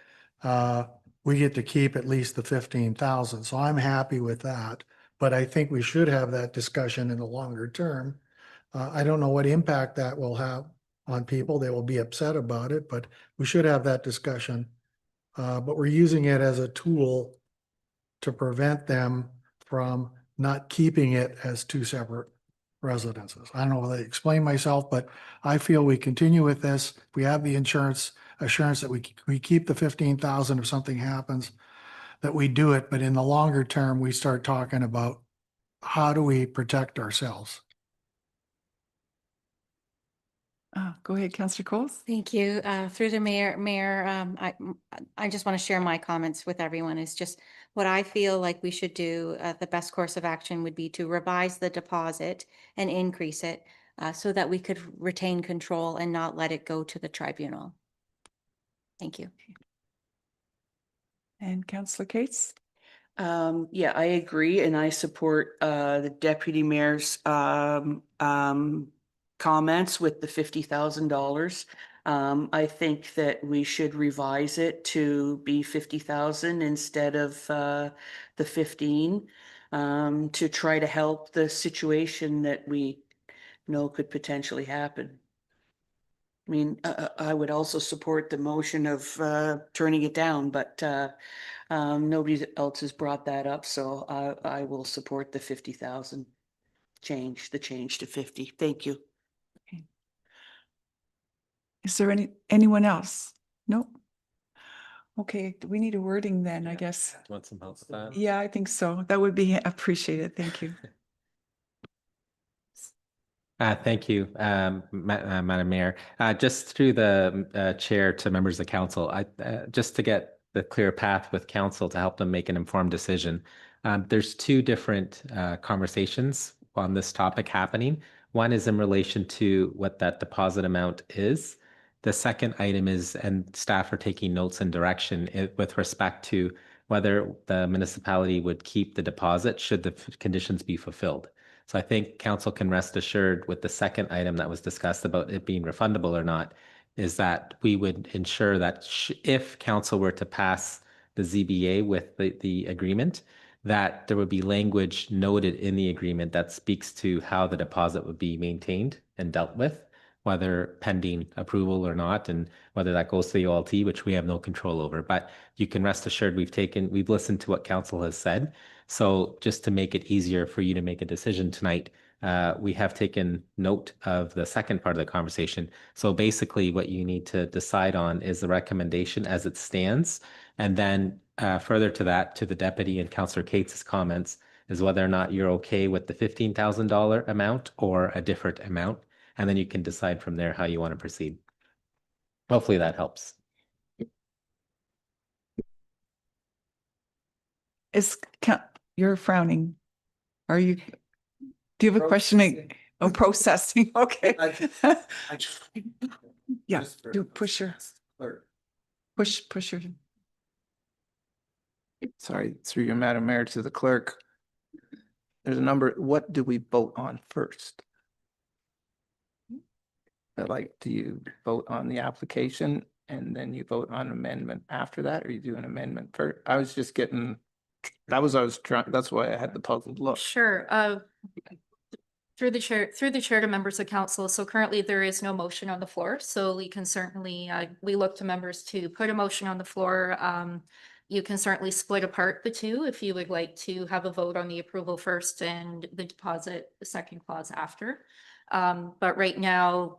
we get to keep at least the 15,000. So I'm happy with that. But I think we should have that discussion in the longer term. I don't know what impact that will have on people. They will be upset about it, but we should have that discussion. But we're using it as a tool to prevent them from not keeping it as two separate residences. I don't know if I explain myself, but I feel we continue with this. We have the assurance that we keep the 15,000 if something happens, that we do it. But in the longer term, we start talking about how do we protect ourselves? Go ahead, Councillor Coles. Thank you. Through the mayor, I just want to share my comments with everyone. Is just what I feel like we should do. The best course of action would be to revise the deposit and increase it so that we could retain control and not let it go to the tribunal. Thank you. And Councillor Cates. Yeah, I agree, and I support the deputy mayor's comments with the $50,000. I think that we should revise it to be 50,000 instead of the 15 to try to help the situation that we know could potentially happen. I mean, I would also support the motion of turning it down, but nobody else has brought that up, so I will support the 50,000 change to 50. Thank you. Okay. Is there anyone else? No? Okay, we need a wording then, I guess. Do you want some help with that? Yeah, I think so. That would be appreciated. Thank you. Thank you, Madam Mayor. Just through the chair to members of council, just to get the clear path with council to help them make an informed decision. There's two different conversations on this topic happening. One is in relation to what that deposit amount is. The second item is, and staff are taking notes and direction with respect to whether the municipality would keep the deposit should the conditions be fulfilled. So I think council can rest assured with the second item that was discussed about it being refundable or not, is that we would ensure that if council were to pass the ZBA with the agreement, that there would be language noted in the agreement that speaks to how the deposit would be maintained and dealt with, whether pending approval or not, and whether that goes to the OLT, which we have no control over. But you can rest assured we've listened to what council has said. So just to make it easier for you to make a decision tonight, we have taken note of the second part of the conversation. So basically what you need to decide on is the recommendation as it stands. And then further to that, to the deputy and Councillor Cates' comments, is whether or not you're okay with the $15,000 amount or a different amount. And then you can decide from there how you want to proceed. Hopefully that helps. You're frowning. Do you have a question? Oh, processing. Okay. Yeah, do push your. Sorry, through your Madam Mayor to the clerk. There's a number. What do we vote on first? like, do you vote on the application and then you vote on amendment after that, or you do an amendment first? I was just getting, I was trying, that's why I had the puzzled look. Sure. Through the chair to members of council. So currently there is no motion on the floor. So we can certainly, we look to members to put a motion on the floor. You can certainly split apart the two if you would like to have a vote on the approval first and the deposit, the second clause after. But right now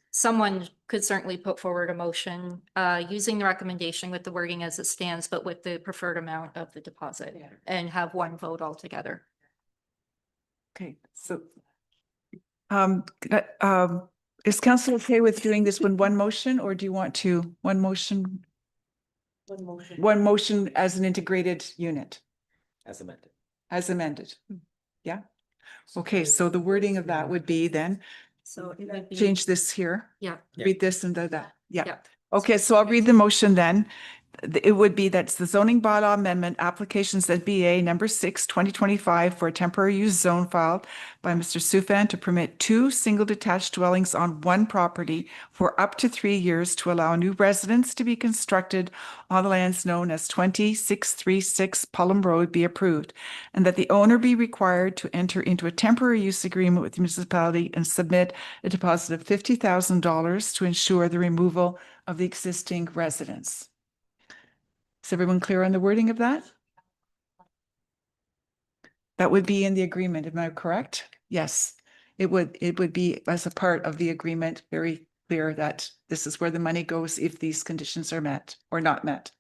someone could certainly put forward a motion using the recommendation with the wording as it stands, but with the preferred amount of the deposit and have one vote altogether. Okay, so is council okay with doing this one motion, or do you want to one motion as an integrated unit As amended. as amended? Yeah. Okay, so the wording of that would be then So it would be. change this here, Yeah. read this and that. Yeah. Yeah. Okay, so I'll read the motion then. It would be that's the zoning bylaw amendment applications ZBA number 6, 2025 for a temporary use zone filed by Mr. Sufan to permit 2 single detached dwellings on one property for up to 3 years to allow new residents to be constructed on the lands known as 2636 Pullum Road be approved, and that the owner be required to enter into a temporary use agreement with the municipality and submit a deposit of $50,000 to ensure the removal of the existing residence. Is everyone clear on the wording of that? That would be in the agreement, am I correct? Yes, it would be as a part of the agreement, very clear that this is where the money goes if these conditions are met or not met.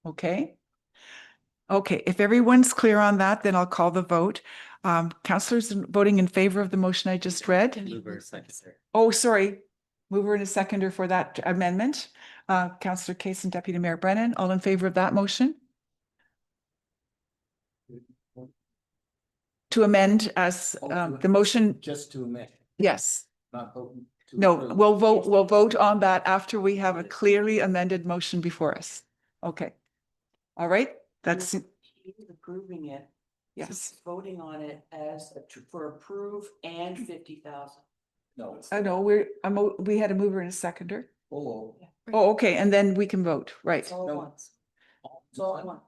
Okay? Okay, if everyone's clear on that, then I'll call the vote. Councillors voting in favor of the motion I just read. Oh, sorry. Mover and a seconder for that amendment. Councillor Case and Deputy Mayor Brennan, all in favor of that motion? To amend as the motion, Just to amend, yes. not voting. No, we'll vote on that after we have a clearly amended motion before us. Okay. All right, that's, Approving it. yes. Voting on it as for approve and 50,000. No. I know, we had a mover and a seconder. Oh. Oh, okay, and then we can vote, right? All No. once. It's all one.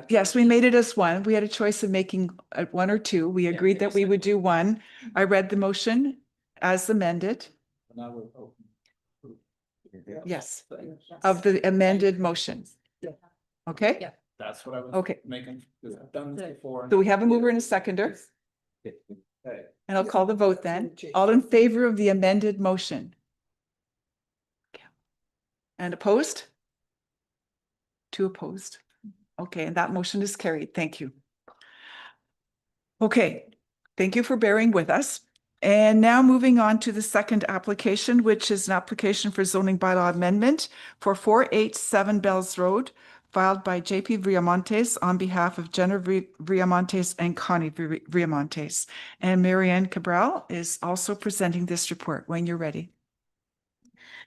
Yes, we made it as one. We had a choice of making one or two. We agreed that we would do one. I read the motion as amended. Now we're open. Yes, of the amended motion. Yeah. Okay? Yeah. That's what I was. Okay. Making, because I've done this before. So we have a mover and a seconder, Okay. and I'll call the vote then. All in favor of the amended motion? And opposed? 2 opposed. Okay, and that motion is carried. Thank you. Okay, thank you for bearing with us. And now moving on to the second application, which is an application for zoning bylaw amendment for 487 Bells Road, filed by JP Villamontes on behalf of Jenna Villamontes and Connie Villamontes. And Marianne Cabral is also presenting this report when you're ready.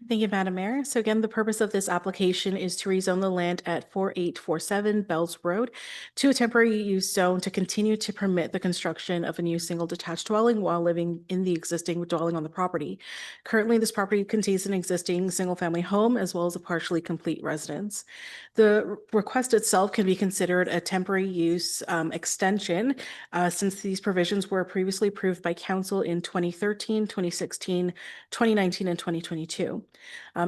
Thank you, Madam Mayor. So again, the purpose of this application is to rezone the land at 4847 Bells Road to a temporary use zone to continue to permit the construction of a new single detached dwelling while living in the existing dwelling on the property. Currently, this property contains an existing single-family home as well as a partially complete residence. The request itself can be considered a temporary use extension since these provisions were previously approved by council in 2013, 2016, 2019, and 2022.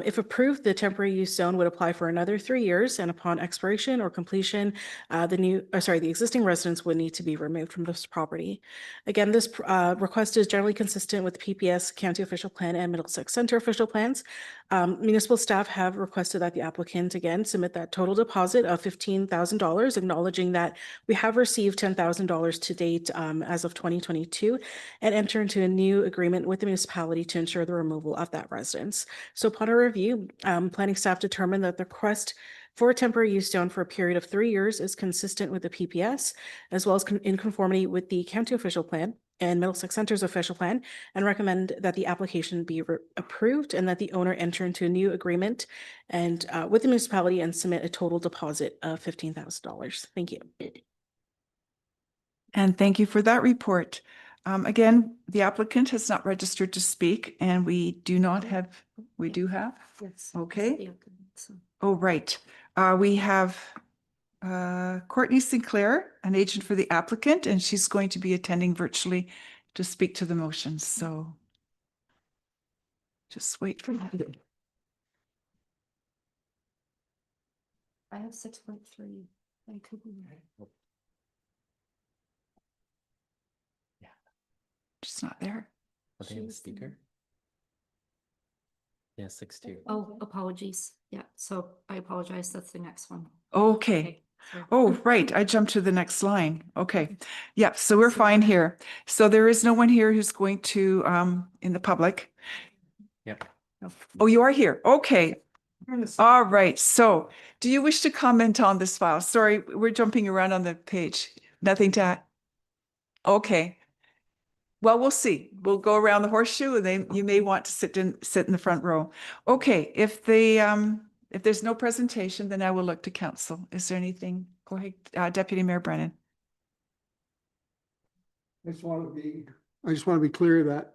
If approved, the temporary use zone would apply for another 3 years, and upon expiration or completion, the existing residence would need to be removed from this property. Again, this request is generally consistent with PPS County Official Plan and Middlesex Center Official Plans. Municipal staff have requested that the applicant again submit that total deposit of $15,000, acknowledging that we have received $10,000 to date as of 2022, and enter into a new agreement with the municipality to ensure the removal of that residence. So upon a review, planning staff determined that the request for a temporary use zone for a period of 3 years is consistent with the PPS, as well as in conformity with the county official plan and Middlesex Center's official plan, and recommend that the application be approved and that the owner enter into a new agreement and with the municipality and submit a total deposit of $15,000. Thank you. And thank you for that report. Again, the applicant has not registered to speak and we do not have, we do have? Yes. Okay. Oh, right. We have Courtney Sinclair, an agent for the applicant, and she's going to be attending virtually to speak to the motions. So just wait for that. I have 6.3. I could be right. She's not there. Are they on the speaker? Yeah, 6.2. Oh, apologies. Yeah, so I apologize. That's the next one. Okay. Sorry. Oh, right. I jumped to the next line. Okay. Yeah, so we're fine here. So there is no one here who's going to, in the public. Yep. Oh, you are here. Okay. All right. So do you wish to comment on this file? Sorry, we're jumping around on the page. Nothing to add? Okay. Well, we'll see. We'll go around the horseshoe and then you may want to sit in the front row. Okay, if there's no presentation, then I will look to council. Is there anything? Go ahead, Deputy Mayor Brennan. I just want to be clear that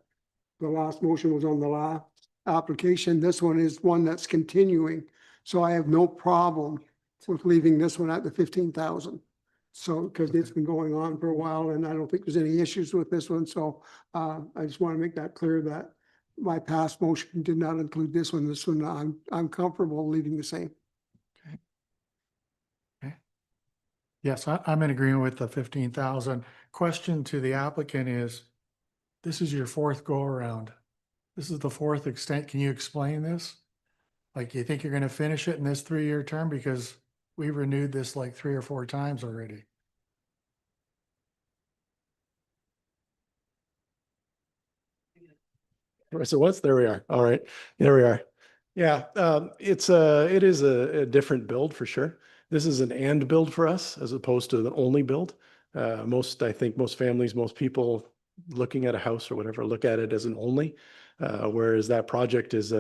the last motion was on the last application. This one is one that's continuing. So I have no problem with leaving this one at the 15,000. So, because it's been going on for a while and I don't think there's any issues with this one. So I just want to make that clear that my past motion did not include this one. This one, I'm comfortable leaving the same. Yes, I'm in agreement with the 15,000. Question to the applicant is, this is your fourth go around. This is the fourth extent. Can you explain this? Like, you think you're going to finish it in this 3-year term? Because we renewed this like 3 or 4 times already. So what's, there we are. All right, there we are. Yeah, it is a different build for sure. This is an and build for us as opposed to the only build. I think most families, most people looking at a house or whatever, look at it as an only, whereas that project is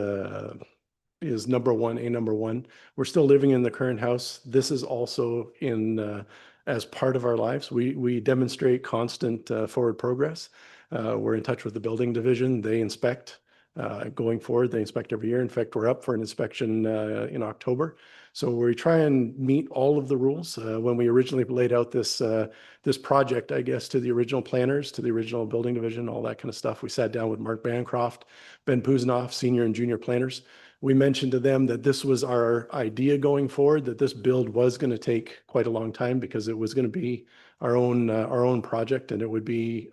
number one. We're still living in the current house. This is also in as part of our lives. We demonstrate constant forward progress. We're in touch with the building division. They inspect going forward. They inspect every year. In fact, we're up for an inspection in October. So we try and meet all of the rules. When we originally laid out this project, I guess, to the original planners, to the original building division, all that kind of stuff, we sat down with Mark Bancroft, Ben Puzanoff, senior and junior planners. We mentioned to them that this was our idea going forward, that this build was going to take quite a long time because it was going to be our own project, and it would be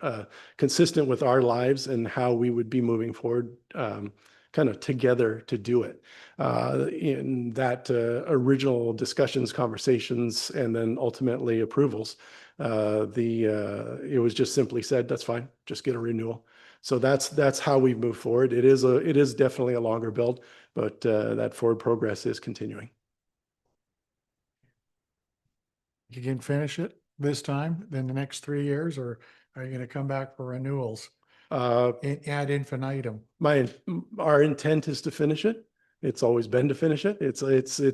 consistent with our lives and how we would be moving forward, kind of together to do it. In that original discussions, conversations, and then ultimately approvals, it was just simply said, that's fine, just get a renewal. So that's how we move forward. It is definitely a longer build, but that forward progress is continuing. You can finish it this time, then the next 3 years, or are you going to come back for renewals ad infinitum? Our intent is to finish it. It's always been to finish it. It's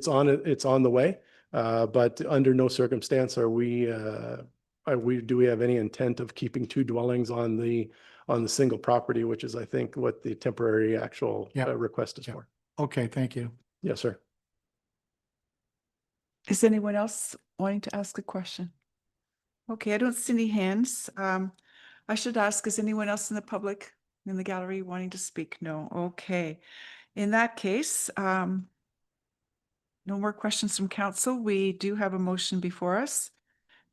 on the way. But under no circumstance do we have any intent of keeping 2 dwellings on the single property, which is, I think, what the temporary actual request is for. Okay, thank you. Yes, sir. Is anyone else wanting to ask a question? Okay, I don't see any hands. I should ask, is anyone else in the public in the gallery wanting to speak? No. Okay. In that case, no more questions from council. We do have a motion before us.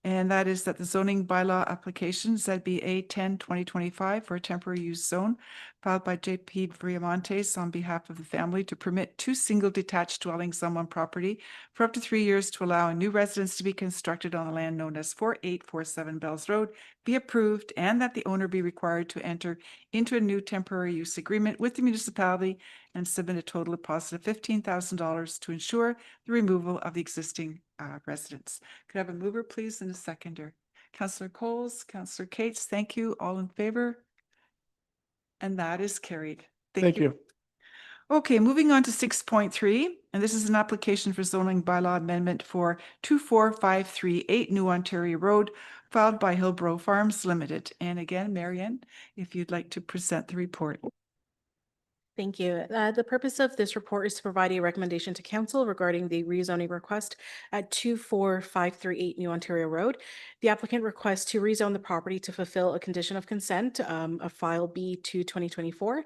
And that is that the zoning bylaw application ZBA 10/2025 for a temporary use zone filed by JP Briamontes on behalf of the family to permit 2 single detached dwellings on one property for up to 3 years to allow a new residence to be constructed on the land known as 4847 Bells Road be approved, and that the owner be required to enter into a new temporary use agreement with the municipality and submit a total deposit of $15,000 to ensure the removal of the existing residence. Could I have a mover, please, and a seconder? Councillor Coles, Councillor Cates, thank you. All in favor? And that is carried. Thank you. Okay, moving on to 6.3. And this is an application for zoning bylaw amendment for 24538 New Ontario Road, filed by Hillbrow Farms Limited. And again, Marianne, if you'd like to present the report. Thank you. The purpose of this report is to provide a recommendation to council regarding the rezoning request at 24538 New Ontario Road. The applicant requests to rezone the property to fulfill a condition of consent of file B2 2024.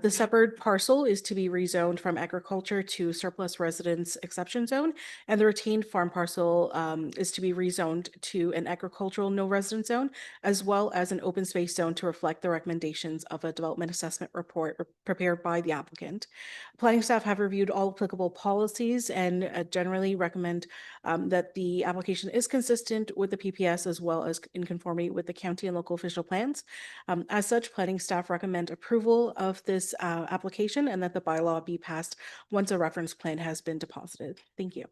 The separate parcel is to be rezoned from agriculture to surplus residence exception zone, and the retained farm parcel is to be rezoned to an agricultural no residence zone, as well as an open space zone to reflect the recommendations of a development assessment report prepared by the applicant. Planning staff have reviewed all applicable policies and generally recommend that the application is consistent with the PPS as well as in conformity with the county and local official plans. As such, planning staff recommend approval of this application and that the bylaw be passed once a reference plan has been deposited. Thank you.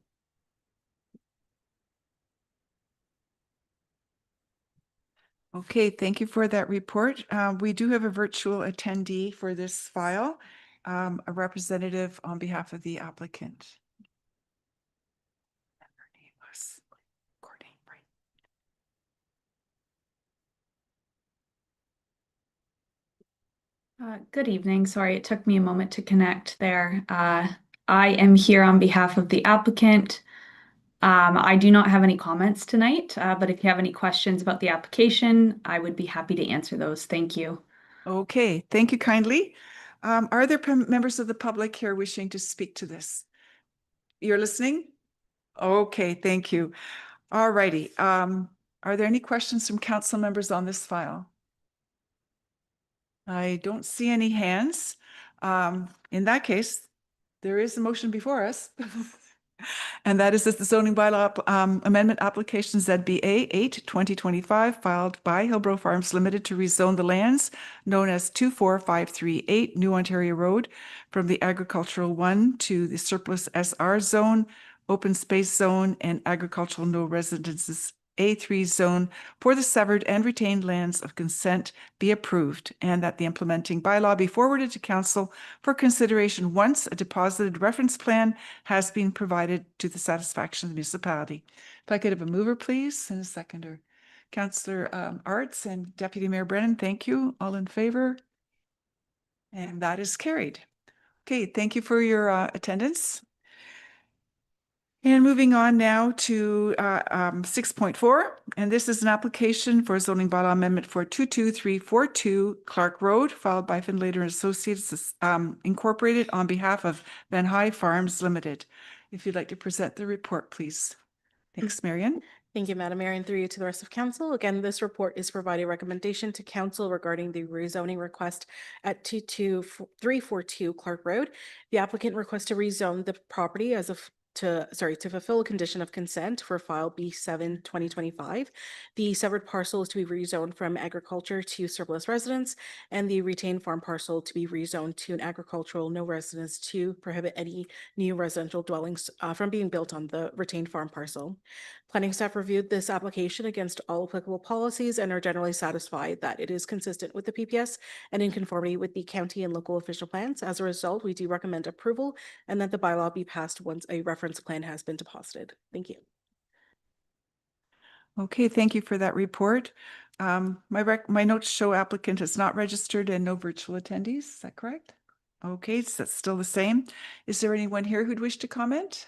Okay, thank you for that report. We do have a virtual attendee for this file, a representative on behalf of the applicant. Her name was Courtney, right? Good evening. Sorry, it took me a moment to connect there. I am here on behalf of the applicant. I do not have any comments tonight, but if you have any questions about the application, I would be happy to answer those. Thank you. Okay, thank you kindly. Are there members of the public here wishing to speak to this? You're listening? Okay, thank you. All righty. Are there any questions from council members on this file? I don't see any hands. In that case, there is a motion before us. And that is that the zoning bylaw amendment application ZBA 8/2025 filed by Hillbrow Farms Limited to rezone the lands known as 24538 New Ontario Road from the agricultural 1 to the surplus SR zone, open space zone, and agricultural no residences A3 zone for the severed and retained lands of consent be approved, and that the implementing bylaw be forwarded to council for consideration once a deposited reference plan has been provided to the satisfaction of the municipality. If I could have a mover, please, and a seconder. Councillor Arts and Deputy Mayor Brennan, thank you. All in favor? And that is carried. Okay, thank you for your attendance. And moving on now to 6.4, and this is an application for a zoning bylaw amendment for 22342 Clark Road, filed by Finlater and Associates Incorporated on behalf of Van High Farms Limited. If you'd like to present the report, please. Thanks, Marian. Thank you, Madam Mayor, and through you to the rest of council. Again, this report is providing recommendation to council regarding the rezoning request at 22342 Clark Road. The applicant requests to rezone the property to fulfill a condition of consent for file B7 2025. The severed parcel is to be rezoned from agriculture to surplus residence, and the retained farm parcel to be rezoned to an agricultural no residence to prohibit any new residential dwellings from being built on the retained farm parcel. Planning staff reviewed this application against all applicable policies and are generally satisfied that it is consistent with the PPS and in conformity with the county and local official plans. As a result, we do recommend approval and that the bylaw be passed once a reference plan has been deposited. Thank you. Okay, thank you for that report. My notes show applicant is not registered and no virtual attendees. Is that correct? Okay, so that's still the same. Is there anyone here who'd wish to comment?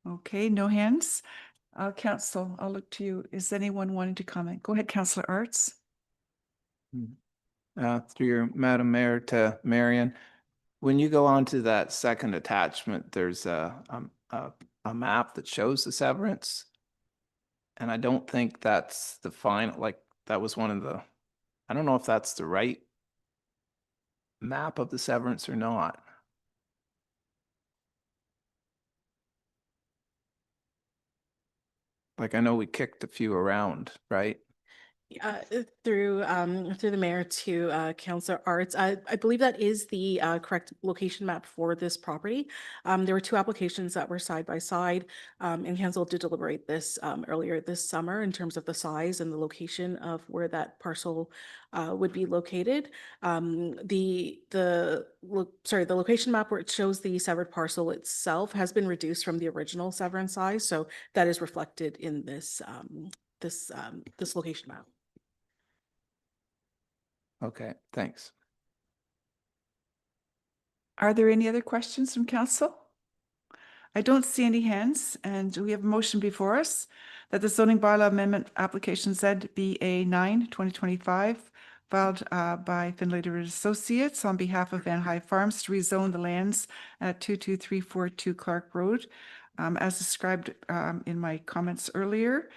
Okay, no hands. Council, I'll look to you. Is anyone wanting to comment? Go ahead, Councillor Arts. Through your Madam Mayor to Marion, when you go on to that second attachment, there's a map that shows the severance. And I don't think that's the final, like that was one of the, I don't know if that's the right map of the severance or not. Like I know we kicked a few around, right? Through the mayor to Councillor Arts, I believe that is the correct location map for this property. There were two applications that were side by side, and council did deliberate this earlier this summer in terms of the size and the location of where that parcel would be located. The location map where it shows the severed parcel itself has been reduced from the original severance size, so that is reflected in this this location map. Okay, thanks. Are there any other questions from council? I don't see any hands, and we have a motion before us that the zoning bylaw amendment application ZBA 9, 2025, filed by Finlater Associates on behalf of Van High Farms to rezone the lands at 22342 Clark Road, as described in my comments earlier.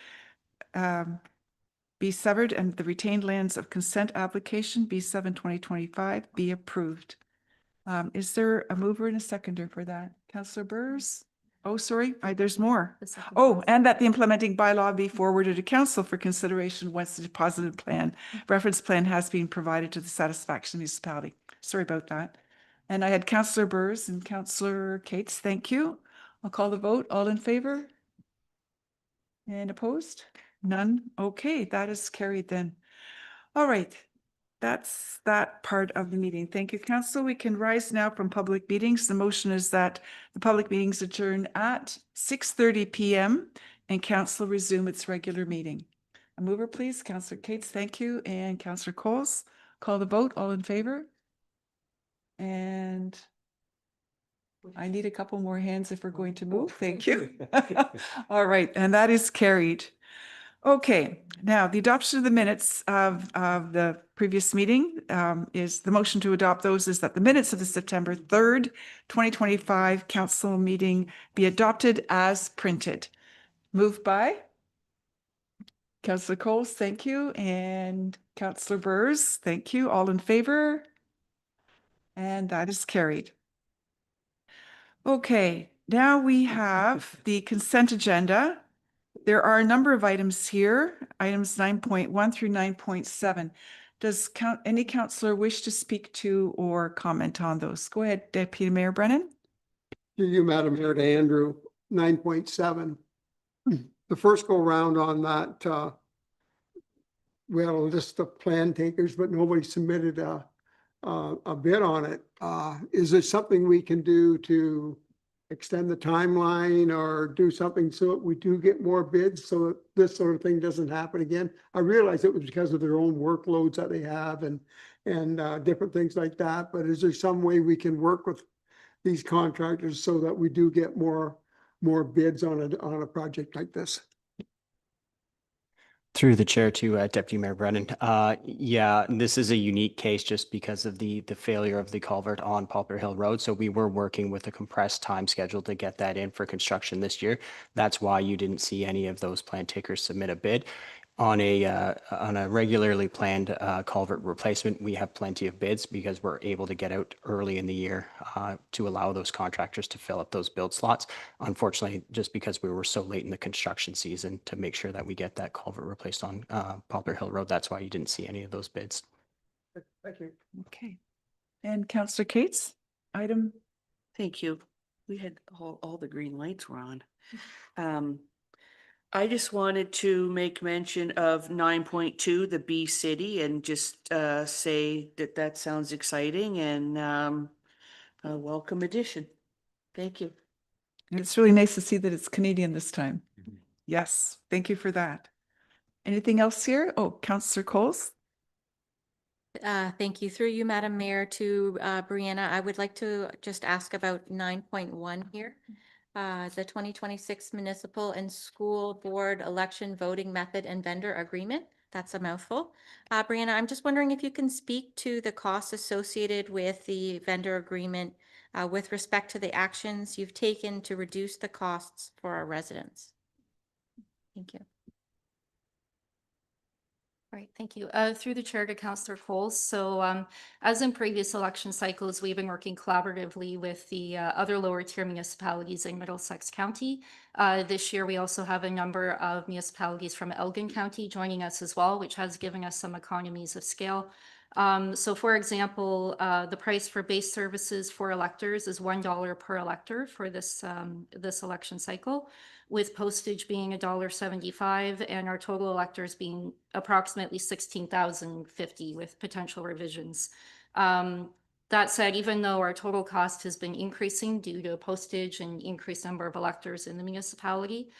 Be severed and the retained lands of consent application B7 2025 be approved. Is there a mover and a seconder for that? Councillor Burrs? Oh, sorry, there's more. Oh, and that the implementing bylaw be forwarded to council for consideration once the deposited plan, reference plan has been provided to the satisfaction of the municipality. Sorry about that. And I had Councillor Burrs and Councillor Cates. Thank you. I'll call the vote. All in favor? And opposed? None? Okay, that is carried then. All right, that's that part of the meeting. Thank you, council. We can rise now from public meetings. The motion is that the public meetings adjourn at 6:30 p.m. and council resume its regular meeting. A mover, please. Councillor Cates, thank you. And Councillor Coles, call the vote. All in favor? And I need a couple more hands if we're going to move. Thank you. All right, and that is carried. Okay, now the adoption of the minutes of the previous meeting is the motion to adopt those is that the minutes of the September 3rd, 2025 council meeting be adopted as printed. Moved by Councillor Coles, thank you, and Councillor Burrs, thank you. All in favor? And that is carried. Okay, now we have the consent agenda. There are a number of items here, items 9.1 through 9.7. Does any councillor wish to speak to or comment on those? Go ahead, Deputy Mayor Brennan. To you, Madam Mayor, to Andrew, 9.7. The first go round on that, we had a list of plan takers, but nobody submitted a bid on it. Is there something we can do to extend the timeline or do something so that we do get more bids so that this sort of thing doesn't happen again? I realize it was because of their own workloads that they have and different things like that, but is there some way we can work with these contractors so that we do get more bids on a project like this? Through the chair to Deputy Mayor Brennan. Yeah, this is a unique case just because of the failure of the culvert on Poplar Hill Road. So we were working with a compressed time schedule to get that in for construction this year. That's why you didn't see any of those plan takers submit a bid. On a regularly planned culvert replacement, we have plenty of bids because we're able to get out early in the year to allow those contractors to fill up those build slots. Unfortunately, just because we were so late in the construction season to make sure that we get that culvert replaced on Poplar Hill Road, that's why you didn't see any of those bids. Thank you. Okay. And Councillor Cates, item. Thank you. We had all the green lights were on. I just wanted to make mention of 9.2, the Bee City, and just say that sounds exciting and a welcome addition. Thank you. And it's really nice to see that it's Canadian this time. Yes, thank you for that. Anything else here? Oh, Councillor Coles. Thank you. Through you, Madam Mayor, to Brianna, I would like to just ask about 9.1 here. The 2026 municipal and school board election voting method and vendor agreement. That's a mouthful. Brianna, I'm just wondering if you can speak to the costs associated with the vendor agreement with respect to the actions you've taken to reduce the costs for our residents. Thank you. Right, thank you. Through the chair to Councillor Coles. So as in previous election cycles, we've been working collaboratively with the other lower tier municipalities in Middlesex County. This year, we also have a number of municipalities from Elgin County joining us as well, which has given us some economies of scale. So for example, the price for base services for electors is $1 per elector for this election cycle, with postage being $1.75 and our total electors being approximately 16,050 with potential revisions. That said, even though our total cost has been increasing due to postage and increased number of electors in the municipality,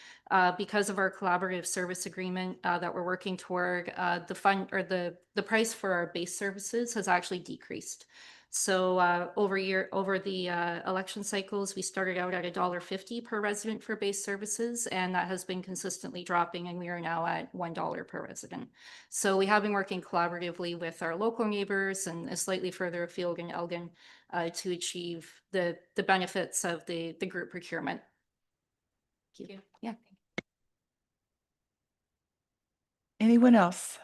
because of our collaborative service agreement that we're working toward, the price for our base services has actually decreased. So over the election cycles, we started out at $1.50 per resident for base services, and that has been consistently dropping, and we are now at $1 per resident. So we have been working collaboratively with our local neighbors and slightly further afield in Elgin to achieve the benefits of the group procurement. Thank you. Yeah. Anyone else?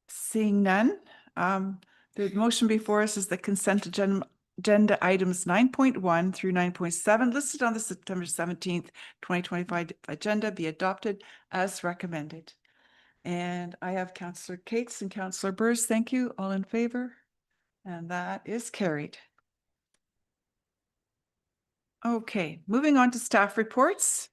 Seeing none, the motion before us is the consent agenda items 9.1 through 9.7 listed on the September 17th, 2025 agenda be adopted as recommended. And I have Councillor Cates and Councillor Burrs. Thank you. All in favor? And that is carried. Okay, moving on to staff reports.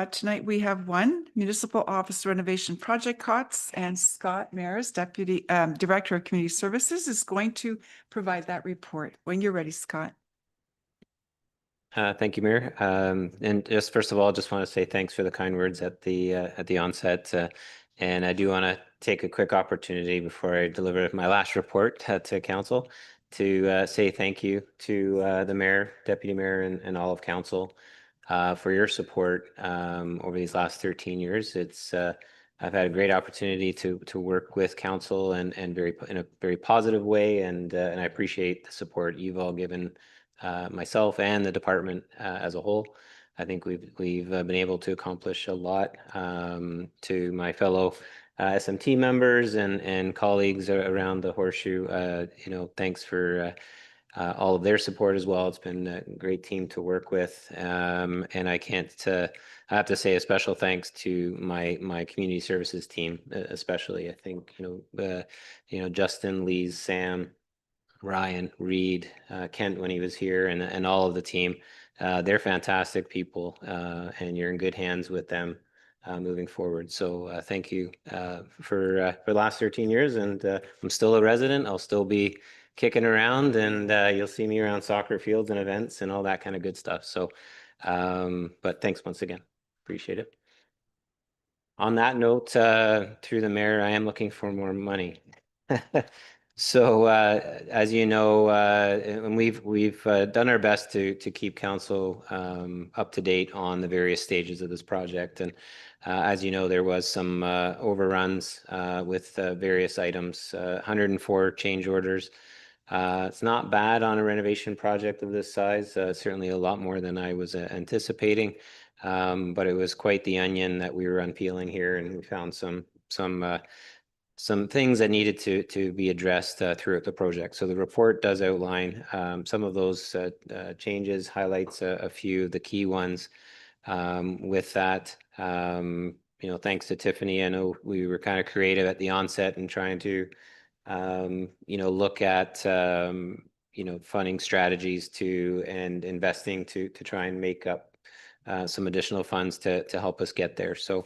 Tonight we have one municipal office renovation project costs, and Scott Mares, Deputy Director of Community Services, is going to provide that report. When you're ready, Scott. Thank you, Mayor. And just first of all, just want to say thanks for the kind words at the onset. And I do want to take a quick opportunity before I deliver my last report to council to say thank you to the mayor, deputy mayor, and all of council for your support over these last 13 years. I've had a great opportunity to work with council and in a very positive way, and I appreciate the support you've all given myself and the department as a whole. I think we've been able to accomplish a lot. To my fellow SMT members and colleagues around the Horseshoe, thanks for all of their support as well. It's been a great team to work with, and I have to say a special thanks to my community services team, especially. I think Justin, Lee's, Sam, Ryan, Reed, Kent when he was here, and all of the team. They're fantastic people, and you're in good hands with them moving forward. So thank you for the last 13 years, and I'm still a resident. I'll still be kicking around, and you'll see me around soccer fields and events and all that kind of good stuff. So, but thanks once again. Appreciate it. On that note, through the mayor, I am looking for more money. So as you know, and we've done our best to keep council up to date on the various stages of this project. And as you know, there was some overruns with various items, 104 change orders. It's not bad on a renovation project of this size, certainly a lot more than I was anticipating. But it was quite the onion that we were unpeeling here, and we found some things that needed to be addressed throughout the project. So the report does outline some of those changes, highlights a few of the key ones. With that, thanks to Tiffany, I know we were kind of creative at the onset and trying to, look at, funding strategies and investing to try and make up some additional funds to help us get there. So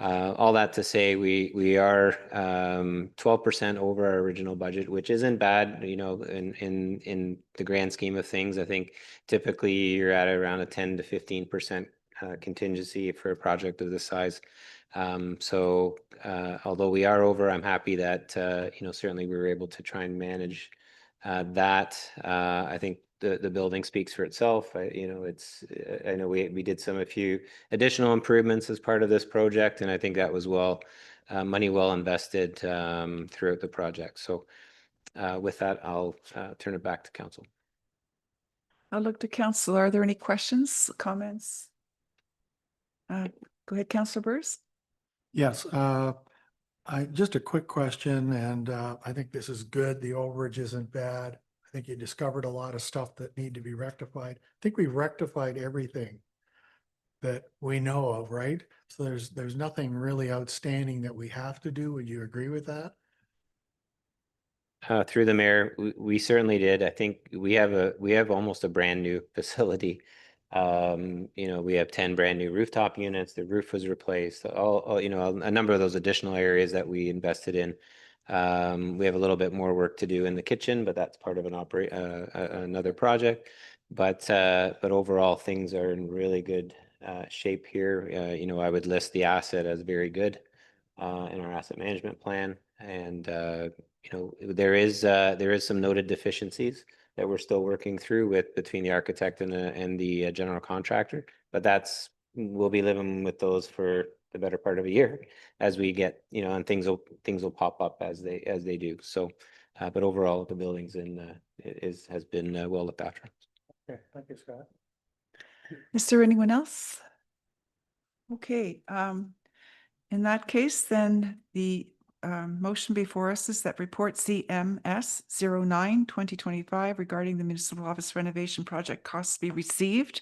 all that to say, we are 12% over our original budget, which isn't bad, in the grand scheme of things. I think typically you're at around a 10 to 15% contingency for a project of this size. So although we are over, I'm happy that certainly we were able to try and manage that. I think the building speaks for itself. I know we did a few additional improvements as part of this project, and I think that was money well invested throughout the project. So with that, I'll turn it back to council. I'll look to council. Are there any questions, comments? Go ahead, Councillor Burrs. Yes. Just a quick question, and I think this is good. The overage isn't bad. I think you discovered a lot of stuff that need to be rectified. I think we've rectified everything that we know of, right? So there's nothing really outstanding that we have to do. Would you agree with that? Through the mayor, we certainly did. I think we have almost a brand new facility. We have 10 brand new rooftop units. The roof was replaced. All a number of those additional areas that we invested in. We have a little bit more work to do in the kitchen, but that's part of another project. But overall, things are in really good shape here. I would list the asset as very good in our asset management plan, and there is some noted deficiencies that we're still working through between the architect and the general contractor, but we'll be living with those for the better part of a year as we get, and things will pop up as they do. So, but overall, the building's has been well looked after. Okay, thank you, Scott. Is there anyone else? Okay, in that case, then the motion before us is that report CMS 09/2025 regarding the municipal office renovation project costs be received,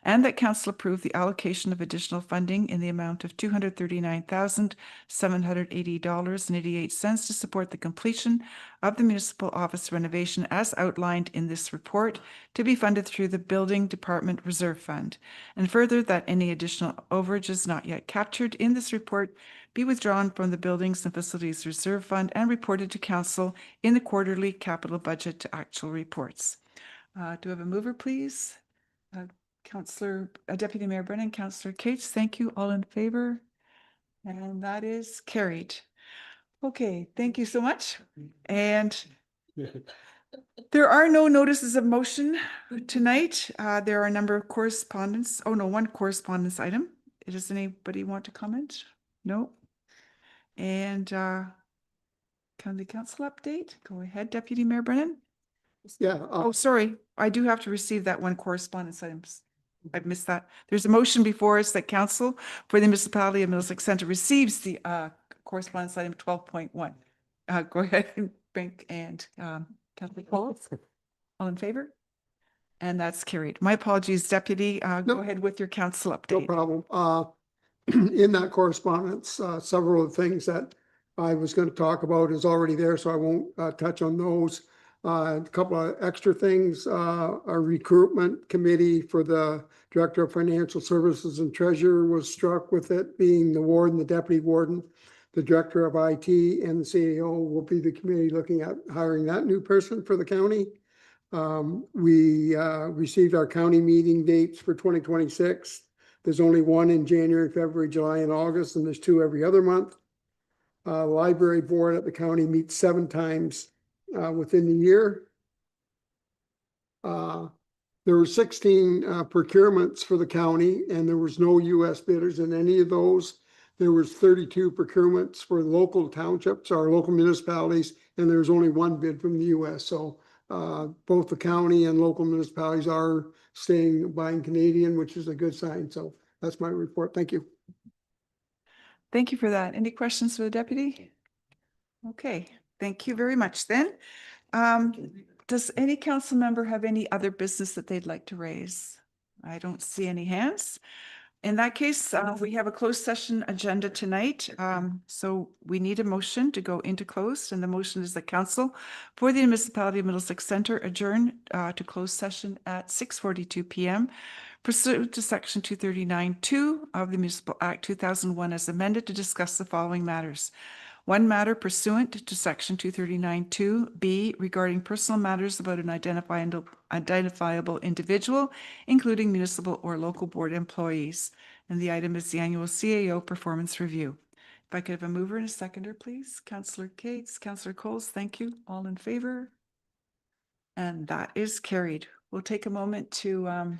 and that council approve the allocation of additional funding in the amount of $239,780.88 to support the completion of the municipal office renovation as outlined in this report, to be funded through the Building Department Reserve Fund. And further, that any additional overages not yet captured in this report be withdrawn from the Buildings and Facilities Reserve Fund and reported to council in the quarterly capital budget to actual reports. Do I have a mover, please? Deputy Mayor Brennan, Councillor Cates, thank you. All in favor? And that is carried. Okay, thank you so much. And there are no notices of motion tonight. There are a number of correspondence. Oh, no, one correspondence item. Does anybody want to comment? No. And county council update. Go ahead, Deputy Mayor Brennan. Yeah. Oh, sorry. I do have to receive that one correspondence item. I've missed that. There's a motion before us that council for the municipality of Middlesex Centre receives the correspondence item 12.1. Go ahead, Brink and Councillor Coles. All in favor? And that's carried. My apologies, Deputy. Go ahead with your council update. No problem. In that correspondence, several of the things that I was going to talk about is already there, so I won't touch on those. A couple of extra things, a recruitment committee for the Director of Financial Services and Treasurer was struck, with it being the warden, the deputy warden, the Director of IT, and the CAO will be the committee looking at hiring that new person for the county. We received our county meeting dates for 2026. There's only one in January, February, July, and August, and there's two every other month. Library board at the county meets 7 times within the year. There were 16 procurements for the county, and there was no U.S. bidders in any of those. There was 32 procurements for local townships, our local municipalities, and there was only one bid from the U.S. So both the county and local municipalities are buying Canadian, which is a good sign. So that's my report. Thank you. Thank you for that. Any questions for the deputy? Okay, thank you very much then. Does any council member have any other business that they'd like to raise? I don't see any hands. In that case, we have a closed session agenda tonight. So we need a motion to go into closed, and the motion is the council for the municipality of Middlesex Centre adjourn to closed session at 6:42 p.m. pursuant to section 239(2) of the Municipal Act 2001 as amended, to discuss the following matters. One matter pursuant to section 239(2)(b) regarding personal matters about an identifiable individual, including municipal or local board employees. And the item is the annual CAO performance review. If I could have a mover and a seconder, please. Councillor Cates, Councillor Coles, thank you. All in favor? And that is carried. We'll take a moment to